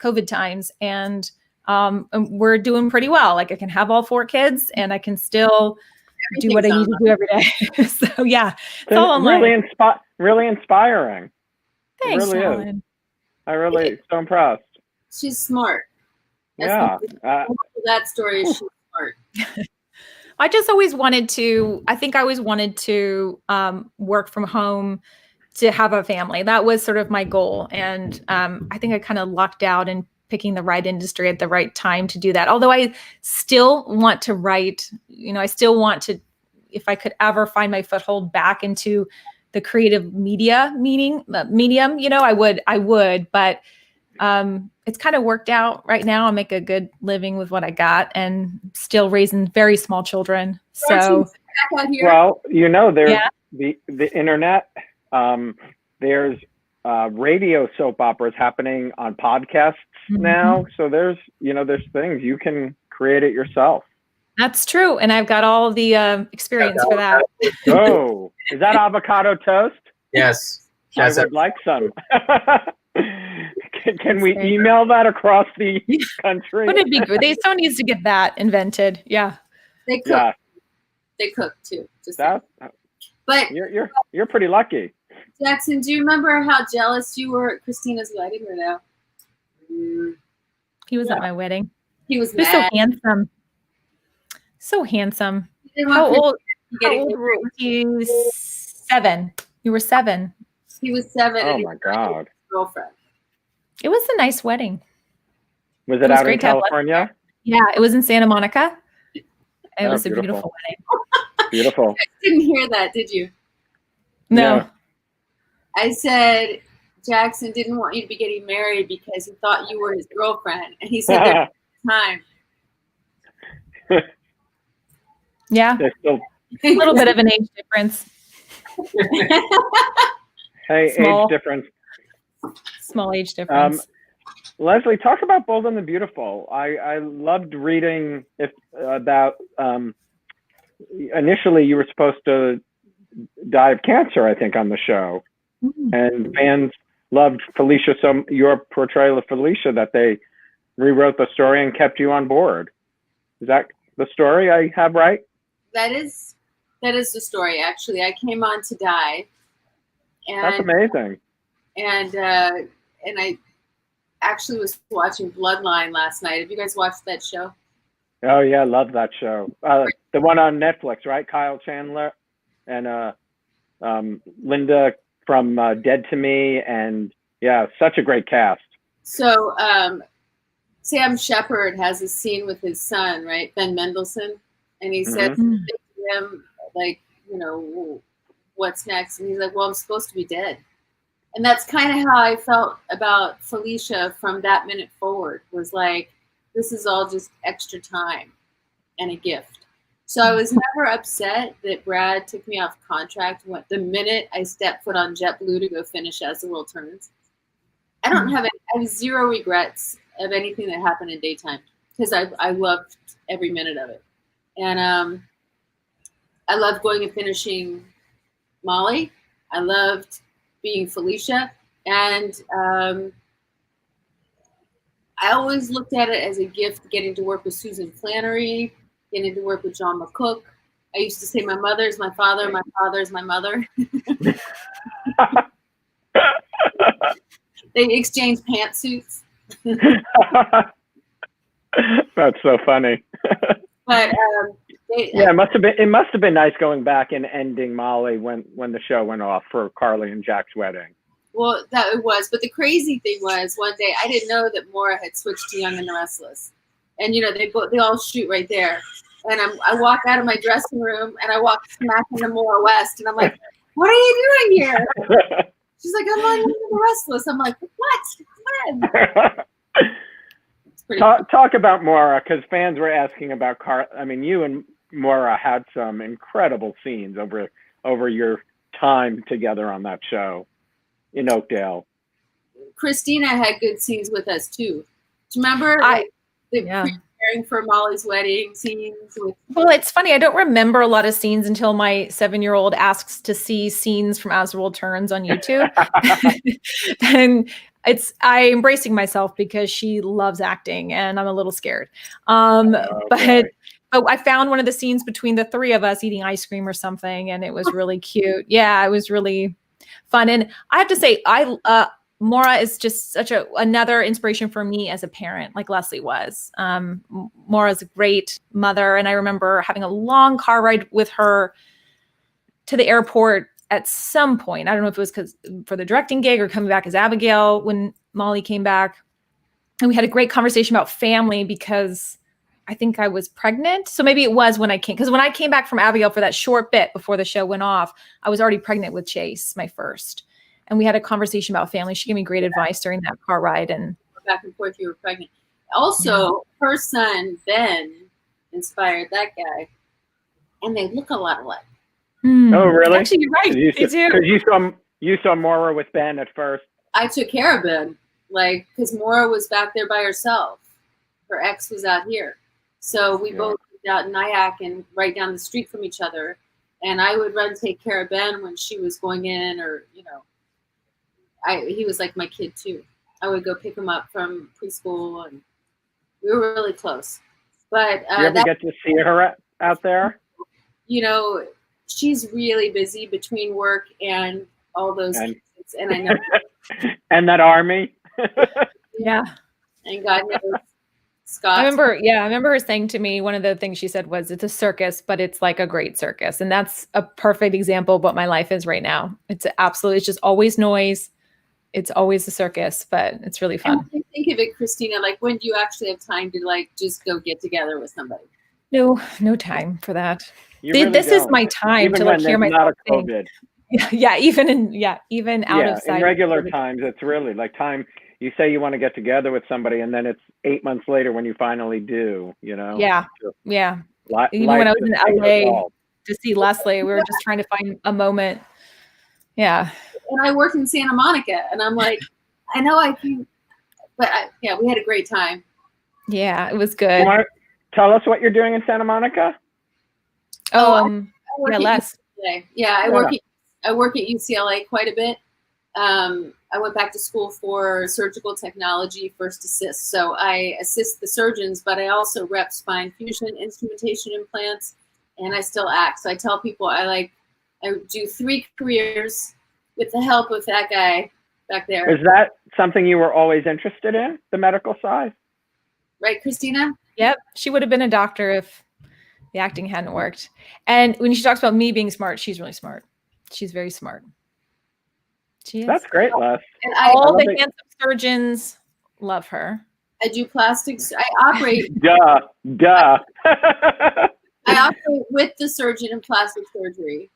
COVID times, and we're doing pretty well. Like I can have all 4 kids and I can still do what I need to do every day. So yeah, it's all online. Really inspiring. Thanks, it really Alan. is. I really so impressed. She's smart. Yeah. That story is she's smart. I just always wanted to, I think I always wanted to work from home to have a family. That was sort of my goal. And I think I kind of lucked out in picking the right industry at the right time to do that. Although I still want to write, I still want to, if I could ever find my foothold back into the creative medium, I would, but it's kind of worked out right now. I make a good living with what I got and still raising very small children. So, well, there's the internet. There's radio soap operas happening on podcasts now. So there's things you can create it yourself. That's true. And I've got all the experience for that. Oh, is that avocado toast? Yes. I would like some. Can we email that across the country? Wouldn't it be good? Someone needs to get that invented. Yeah. They cook. Yeah. They cook too. But you're pretty lucky. Jackson, do you remember how jealous you were at Kristina's wedding or no? He was at my wedding. He was so handsome. So handsome. How old were you? 7. You were 7. He was 7. Oh my God. Girlfriend. It was a nice wedding. Was it out in California? Yeah, it was in Santa Monica. It was a beautiful wedding. Beautiful. I didn't hear that, did you? No. I said Jackson didn't want you to be getting married because he thought you were his girlfriend. And he said there's time. Yeah. A little bit of an age difference. Hey, age difference. Small age difference. Lesli, talk about Bold and the Beautiful. I loved reading about initially you were supposed to die of cancer, I think, on the show. And fans loved Felicia, your portrayal of Felicia, that they rewrote the story and kept you on board. Is that the story I have right? That is the story, actually. I came on to die. And, that's amazing. And I actually was watching Bloodline last night. Have you guys watched that show? Oh yeah, I love that show. The one on Netflix, right? Kyle Chandler and Linda from Dead to Me, and yeah, such a great cast. So Sam Shepard has a scene with his son, right, Ben Mendelsohn, and he said to him, like, what's next? And he's like, well, I'm supposed to be dead. And that's kind of how I felt about Felicia from that minute forward, was like, this is all just extra time and a gift. So I was never upset that Brad took me off contract the minute I stepped foot on JetBlue to go finish As the World Turns. I have 0 regrets of anything that happened in daytime because I loved every minute of it. And I loved going and finishing Molly. I loved being Felicia. And I always looked at it as a gift, getting to work with Susan Flannery, getting to work with John McCook. I used to say my mother is my father, my father is my mother. They exchanged pantsuits. That's so funny. But yeah, it must have been nice going back and ending Molly when the show went off for Carly and Jack's wedding. Well, that it was. But the crazy thing was, one day I didn't know that Maura had switched to Young and the Restless, and they all shoot right there. And I walk out of my dressing room and I walk smack into Maura West, and I'm like, "What are you doing here?" She's like, "I'm on Young and the Restless." I'm like, "What? When?" Talk about Maura, because fans were asking about I mean, you and Maura had some incredible scenes over your time together on that show in Oakdale. Kristina had good scenes with us too. Do you remember preparing for Molly's wedding scenes? Well, it's funny. I don't remember a lot of scenes until my 7-year-old asks to see scenes from As the World Turns on YouTube. And I'm embracing myself because she loves acting and I'm a little scared. But I found one of the scenes between the three of us eating ice cream or something, and it was really cute. Yeah, it was really fun. And I have to say, Maura is just such another inspiration for me as a parent, like Lesli was. Maura's a great mother, and I remember having a long car ride with her to the airport at some point. I don't know if it was for the directing gig or coming back as Abigail when Molly came back. And we had a great conversation about family because I think I was pregnant. So maybe it was when I came, because when I came back from Abigail for that short bit before the show went off, I was already pregnant with Chase, my first. And we had a conversation about family. She gave me great advice during that car ride. And back and forth, you were pregnant. Also, her son, Ben, inspired that guy. And they look a lot alike. Oh, really? Actually, you're right. Because you saw Maura with Ben at first. I took care of Ben, because Maura was back there by herself. Her ex was out here. So we both lived out in Nyack and right down the street from each other. And I would run take care of Ben when she was going in, or, he was like my kid too. I would go pick him up from preschool, and we were really close. But you ever get to see her out there? She's really busy between work and all those kids, and I know. And that army. Yeah. And God knows, Scott. I remember her saying to me, one of the things she said was, it's a circus, but it's like a great circus. And that's a perfect example of what my life is right now. It's just always noise. It's always a circus, but it's really fun. And when you think of it, Kristina, when do you actually have time to just go get together with somebody? No time for that. This is my time to hear myself sing. Yeah, even out of sight. In regular times, it's really time. You say you want to get together with somebody, and then it's 8 months later when you finally do. Yeah. Even when I was in LA to see Lesli, we were just trying to find a moment. Yeah. And I worked in Santa Monica, and I'm like, I know I can, but we had a great time. Yeah, it was good. You want to tell us what you're doing in Santa Monica? Les. I work at UCLA quite a bit. I went back to school for surgical technology, first assist. So I assist the surgeons, but I also rep spine fusion, instrumentation implants, and I still act. So I tell people I do 3 careers with the help of that guy back there. Is that something you were always interested in, the medical side? Right, Kristina? Yep. She would have been a doctor if the acting hadn't worked. And when she talks about me being smart, she's really smart. She's very smart. She is. That's great, Les. And all the handsome surgeons love her. I do plastics. I operate. Duh. I operate with the surgeon in plastic surgery.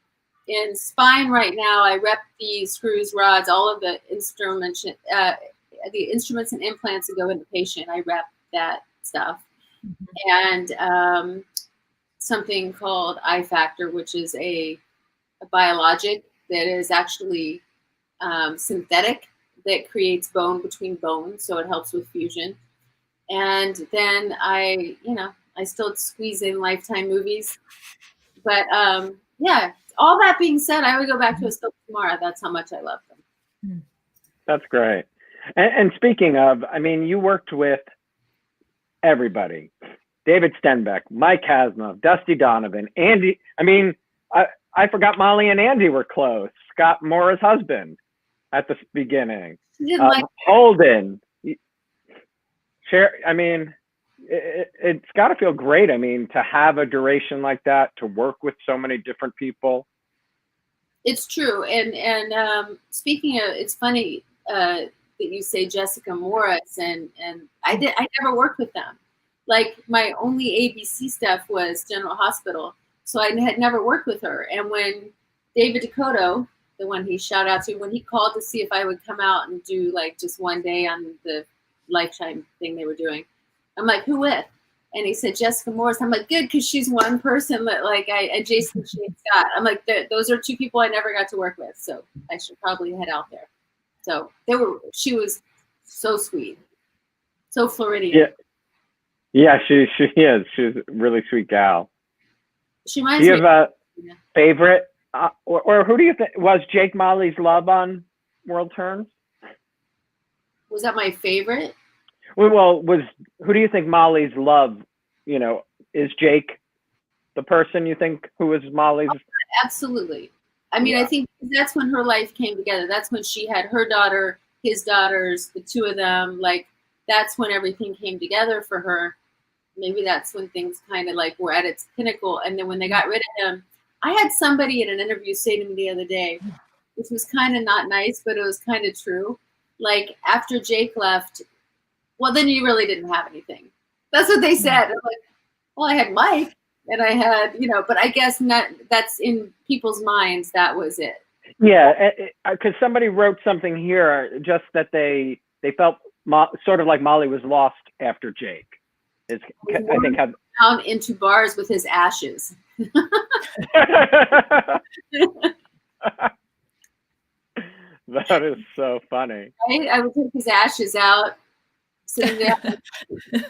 In spine right now, I rep the screws, rods, all of the instruments and implants that go in the patient. I rep that stuff. Mm-hmm. And something called I Factor, which is a biologic that is actually synthetic, that creates bone between bones, so it helps with fusion. And then I still squeeze in Lifetime movies. But all that being said, I would go back to a soap tomorrow. That's how much I love them. That's great. And speaking of, you worked with everybody. David Stenbeck, Mike Hasma, Dusty Donovan, Andy. I forgot Molly and Andy were close. Scott Mora's husband. at the beginning. She didn't like Holden. I mean, it's got to feel great. I mean, to have a duration like that, to work with so many different people. It's true. And speaking of, it's funny that you say Jessica Morris, and I never worked with them. Like my only ABC stuff was General Hospital. So I had never worked with her. And when David Dakota, the one he shout out to, when he called to see if I would come out and do like just one day on the Lifetime thing they were doing, I'm like, who with? And he said Jessica Morris. I'm like, good, because she's one person. But like and Jason Shane Scott. I'm like, those are two people I never got to work with, so I should probably head out there. So she was so sweet, so Floridian. Yeah, she is. She's a really sweet gal. She reminds me. Do you have a favorite, or who do you think was Jake Molly's love on World Turns? Was that my favorite? Well, who do you think Molly's love? You know, is Jake the person you think who was Molly's? Oh, absolutely. I mean, I think that's when her life came together. That's when she had her daughter, his daughters, the two of them. Like, that's when everything came together for her. Maybe that's when things kind of like were at its pinnacle. And then when they got rid of him, I had somebody in an interview say to me the other day, which was kind of not nice, but it was kind of true. Like, after Jake left, well, then you really didn't have anything. That's what they said. I'm like, well, I had Mike and I had, but I guess not. That's in people's minds. That was it. Yeah, because somebody wrote something here, just that they felt sort of like Molly was lost after Jake. I think down into bars with his ashes. That is so funny. Right? I would take his ashes out, sitting there, buying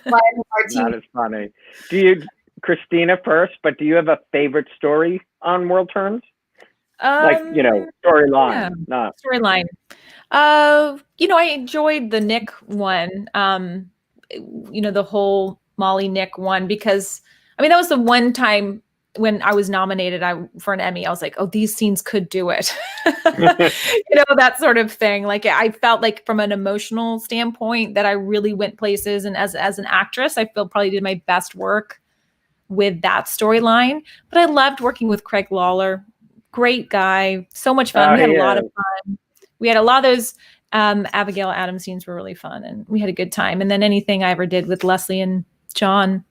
a martini. That is funny. Kristina first, but do you have a favorite story on World Turns? Storyline. Yeah. Storyline. I enjoyed the Nick one. The whole Molly Nick one, because that was the one time when I was nominated for an Emmy. I was like, oh, these scenes could do it. That sort of thing. Like, I felt like from an emotional standpoint that I really went places. And as an actress, I feel probably did my best work with that storyline. But I loved working with Craig Lawler. Great guy. So much fun. We had a lot of fun. We had a lot of those Abigail Adams scenes were really fun, and we had a good time. And then anything I ever did with Lesli and John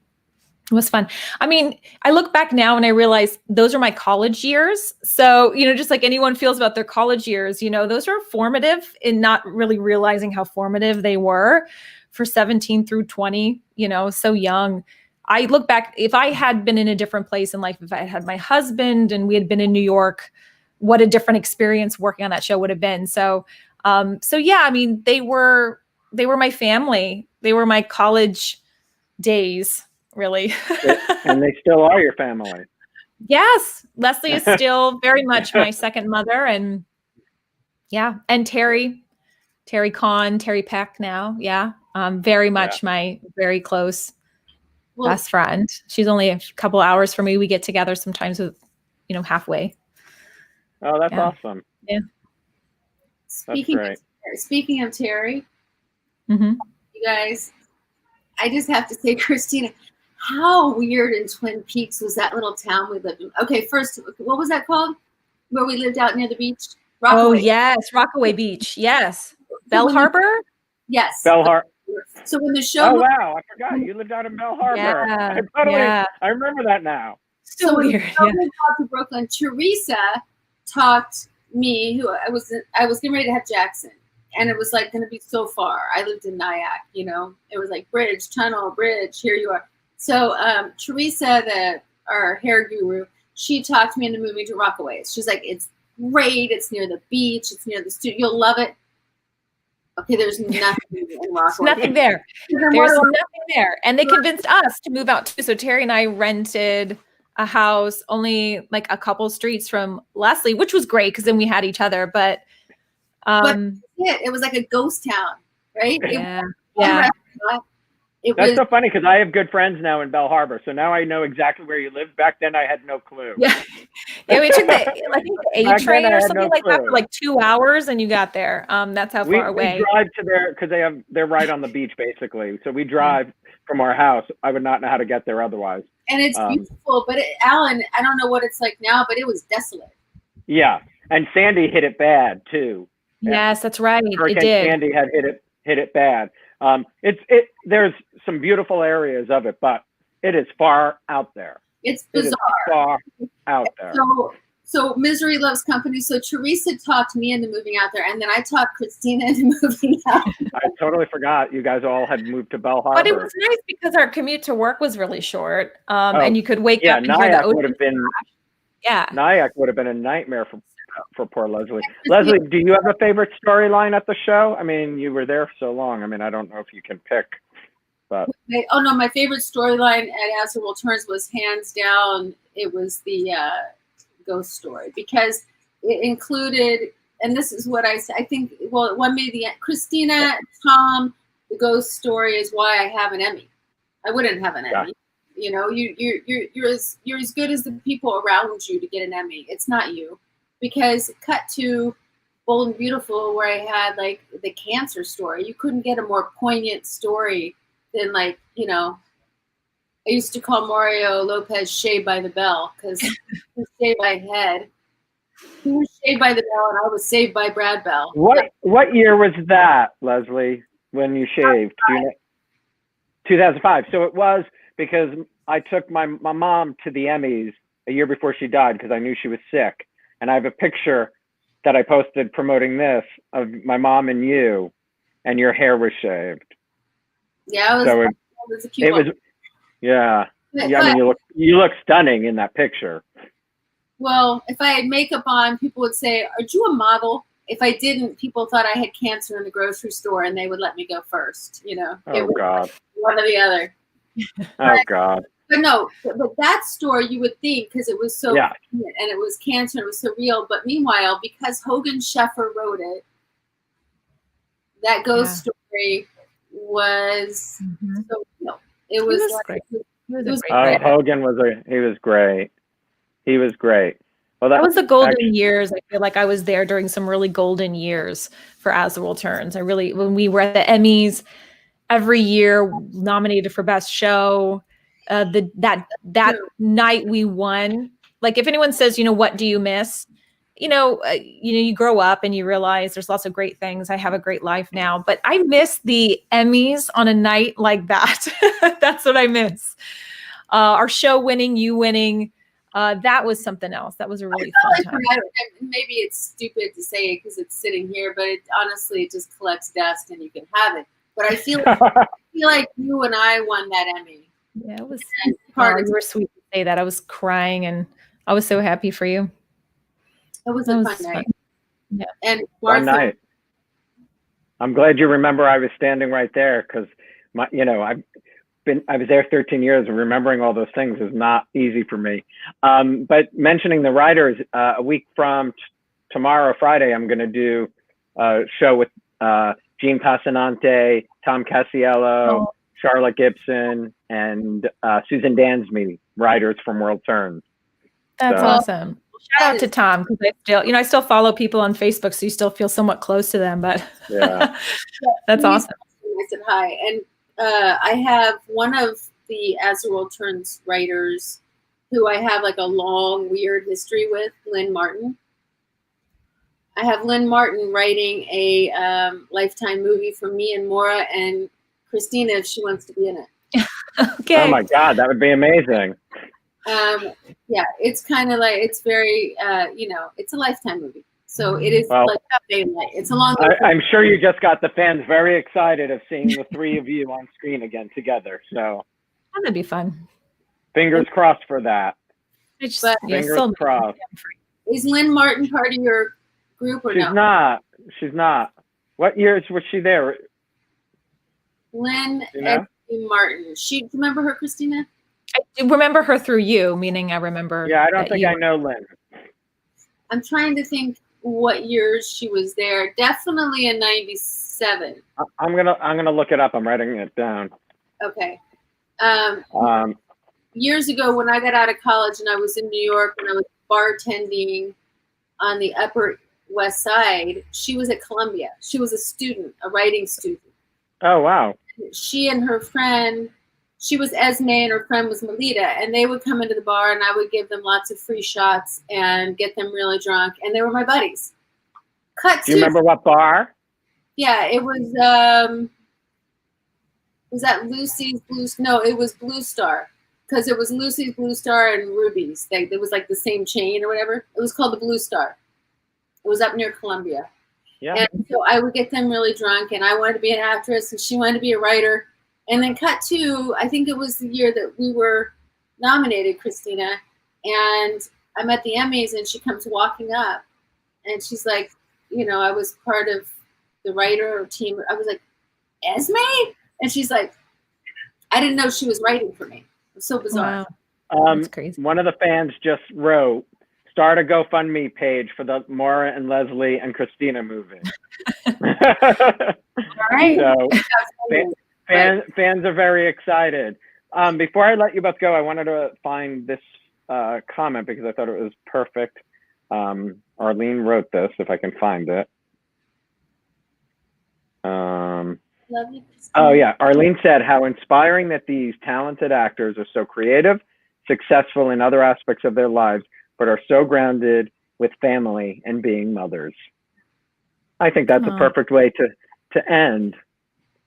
was fun. I look back now and I realize those are my college years. So, just like anyone feels about their college years, those are formative, in not really realizing how formative they were for 17 through 20, so young. I look back, if I had been in a different place in life, if I had my husband and we had been in New York, what a different experience working on that show would have been. So yeah, they were my family. They were my college days, really. And they still are your family. Yes. Lesli is still very much my second mother. And yeah. And Terry Peck now. Yeah. Very much my very close best friend. She's only a couple hours from me. We get together sometimes with, halfway. Oh, that's awesome. Yeah. Speaking of Terry, you guys, I just have to say, Kristina, how weird in Twin Peaks was that little town we lived in? Okay, first, what was that called? Where we lived out near the beach? Rockaway. Oh, yes, Rockaway Beach. Yes. Bell Harbor? Yes. Bell Harbor. So when the show... Oh, wow, I forgot. You lived out in Bell Harbor. Yeah, I remember that now. So when we got to Brooklyn, Teresa talked me, who I was getting ready to have Jackson, and it was like going to be so far. I lived in Nyack, it was like bridge, tunnel, bridge, here you are. So Teresa, our hair guru, she talked me into moving to Rockaway. She's like, it's great, it's near the beach, it's near the studio, you'll love it. Okay, there's nothing in Rockaway. Nothing there. There's nothing there. And they convinced us to move out too. So Terry and I rented a house only like a couple streets from Lesli, which was great because then we had each other. But it was like a ghost town, right? Yeah. That's so funny because I have good friends now in Bell Harbor, so now I know exactly where you live. Back then, I had no clue. Yeah, we took I think the A train or something like that for like 2 hours, and you got there. That's how far away. We drive to there because they're right on the beach, basically. So we drive from our house. I would not know how to get there otherwise. And it's beautiful, but Alan, I don't know what it's like now, but it was desolate. Yeah, and Sandy hit it bad too. Yes, that's right. Hurricane Sandy had hit it bad. There's some beautiful areas of it, but it is far out there. It's bizarre. Far out there. So Misery Loves Company. So Teresa talked me into moving out there, and then I talked Kristina into moving out. I totally forgot you guys all had moved to Bell Harbor. But it was nice because our commute to work was really short, and you could wake up and Nyack hear the ocean. would have been. Yeah, Nyack would have been a nightmare for poor Leslie. Leslie, do you have a favorite storyline at the show? I mean, you were there so long. I mean, I don't know if you can pick, but oh no, my favorite storyline at As the World Turns was hands down. It was the ghost story because it included, and this is what I think. Well, one made the Kristina, Tom, the ghost story is why I have an Emmy. I wouldn't have an Emmy. You know, you're as good as the people around you to get an Emmy. It's not you. Because cut to Bold and Beautiful, where I had like the cancer story, you couldn't get a more poignant story than I used to call Mario Lopez Shaved by the Bell because he was shaved by head. He was shaved by the bell, and I was saved by Brad Bell. What year was that, Leslie, when you shaved? 2005. So it was because I took my mom to the Emmys a year before she died because I knew she was sick. And I have a picture that I posted promoting this of my mom and you, and your hair was shaved. Yeah, it was a cute one. Yeah. I mean, you look stunning in that picture. Well, if I had makeup on, people would say, "Are you a model?" If I didn't, people thought I had cancer in the grocery store, and they would let me go first. You know. Oh God. One or the other. Oh God. But no, but that story you would think because it was so and it was cancer, it was so real. But meanwhile, because Hogan Sheffer wrote it, that ghost story was so real. It was great. Hogan was great. He was great. Well, that was the golden years. I feel like I was there during some really golden years for As the World Turns. When we were at the Emmys every year, nominated for Best Show. That night we won. Like if anyone says, what do you miss? You grow up and you realize there's lots of great things. I have a great life now, but I miss the Emmys on a night like that. That's what I miss. Our show winning, you winning. That was something else. That was a really fun time. Maybe it's stupid to say it because it's sitting here, but honestly, it just collects dust and you can have it. But I feel like you and I won that Emmy. Yeah, it was hard. You were sweet to say that. I was crying and I was so happy for you. It was a fun night. Yeah. And Martha, fun night. I'm glad you remember I was standing right there because I was there 13 years and remembering all those things is not easy for me. But mentioning the writers, a week from tomorrow, Friday, I'm going to do a show with Gene Passanante, Tom Casiello, Charlotte Gibson, and Susan Dansby, writers from World Turns. That's awesome. Shout out to Tom because I still follow people on Facebook, so you still feel somewhat close to them. But that's awesome. I said hi, and I have one of the As the World Turns writers who I have like a long, weird history with, Lynn Martin. I have Lynn Martin writing a Lifetime movie for me and Maura and Kristina if she wants to be in it. Okay. Oh my God, that would be amazing. It's kind of like, it's very, it's a Lifetime movie. So it is it's a long. I'm sure you just got the fans very excited of seeing the three of you on screen again together. So that'd be fun. Fingers crossed for that. Fingers crossed. Is Lynn Martin part of your group or no? She's not. What years was she there? Lynn Martin. Do you remember her, Kristina? I remember her through you, meaning I remember. Yeah, I don't think I know Lynn. I'm trying to think what years she was there. Definitely in '97. I'm gonna look it up. I'm writing it down. Okay. Um, Years ago, when I got out of college and I was in New York and I was bartending on the Upper West Side, she was at Columbia. She was a student, a writing student. oh, wow. She and her friend, she was Esme and her friend was Melita, and they would come into the bar and I would give them lots of free shots and get them really drunk, and they were my buddies. Do you remember what bar? Yeah, it was that Lucy's Blue? No, it was Blue Star, because it was Lucy's Blue Star and Ruby's. It was like the same chain or whatever. It was called the Blue Star. It was up near Columbia. Yeah. And so I would get them really drunk, and I wanted to be an actress, and she wanted to be a writer. And then cut to, I think it was the year that we were nominated, Kristina, and I'm at the Emmys, and she comes walking up, and she's like, you know, I was part of the writer team. I was like, Esme? And she's like, I didn't know she was writing for me. It was so bizarre. Wow. That's crazy. One of the fans just wrote, start a GoFundMe page for the Maura and Leslie and Kristina movie. All right. So fans are very excited. Before I let you both go, I wanted to find this comment because I thought it was perfect. Arlene wrote this, if I can find it. Oh yeah, Arlene said how inspiring that these talented actors are so creative, successful in other aspects of their lives, but are so grounded with family and being mothers. I think that's a perfect way to end.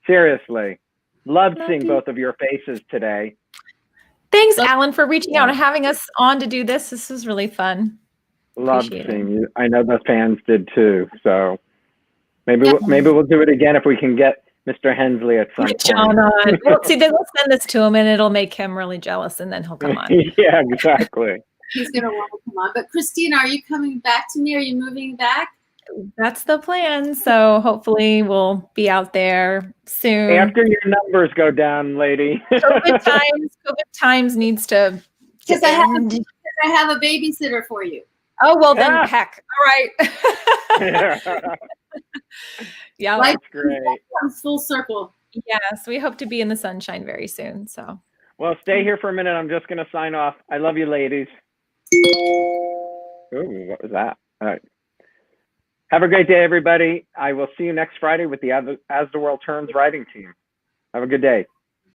Seriously, loved seeing both of your faces today. Thanks, Alan, for reaching out and having us on to do this. This was really fun. Loved seeing you. I know the fans did too. So maybe we'll do it again if we can get Mr. Hensley at some point. John on. Well, see, then we'll send this to him, and it'll make him really jealous, and then he'll come on. Yeah, exactly. He's gonna want to come on. But Kristina, are you coming back to me? Are you moving back? That's the plan. So hopefully we'll be out there soon. After your numbers go down, lady. COVID times needs to. Because I have a babysitter for you. Oh, well then, heck. All right. Yeah. Life That's great. comes full circle. Yes, we hope to be in the sunshine very soon. So. Well, stay here for a minute. I'm just going to sign off. I love you, ladies. Ooh, what was that? All right. Have a great day, everybody. I will see you next Friday with the As the World Turns writing team. Have a good day.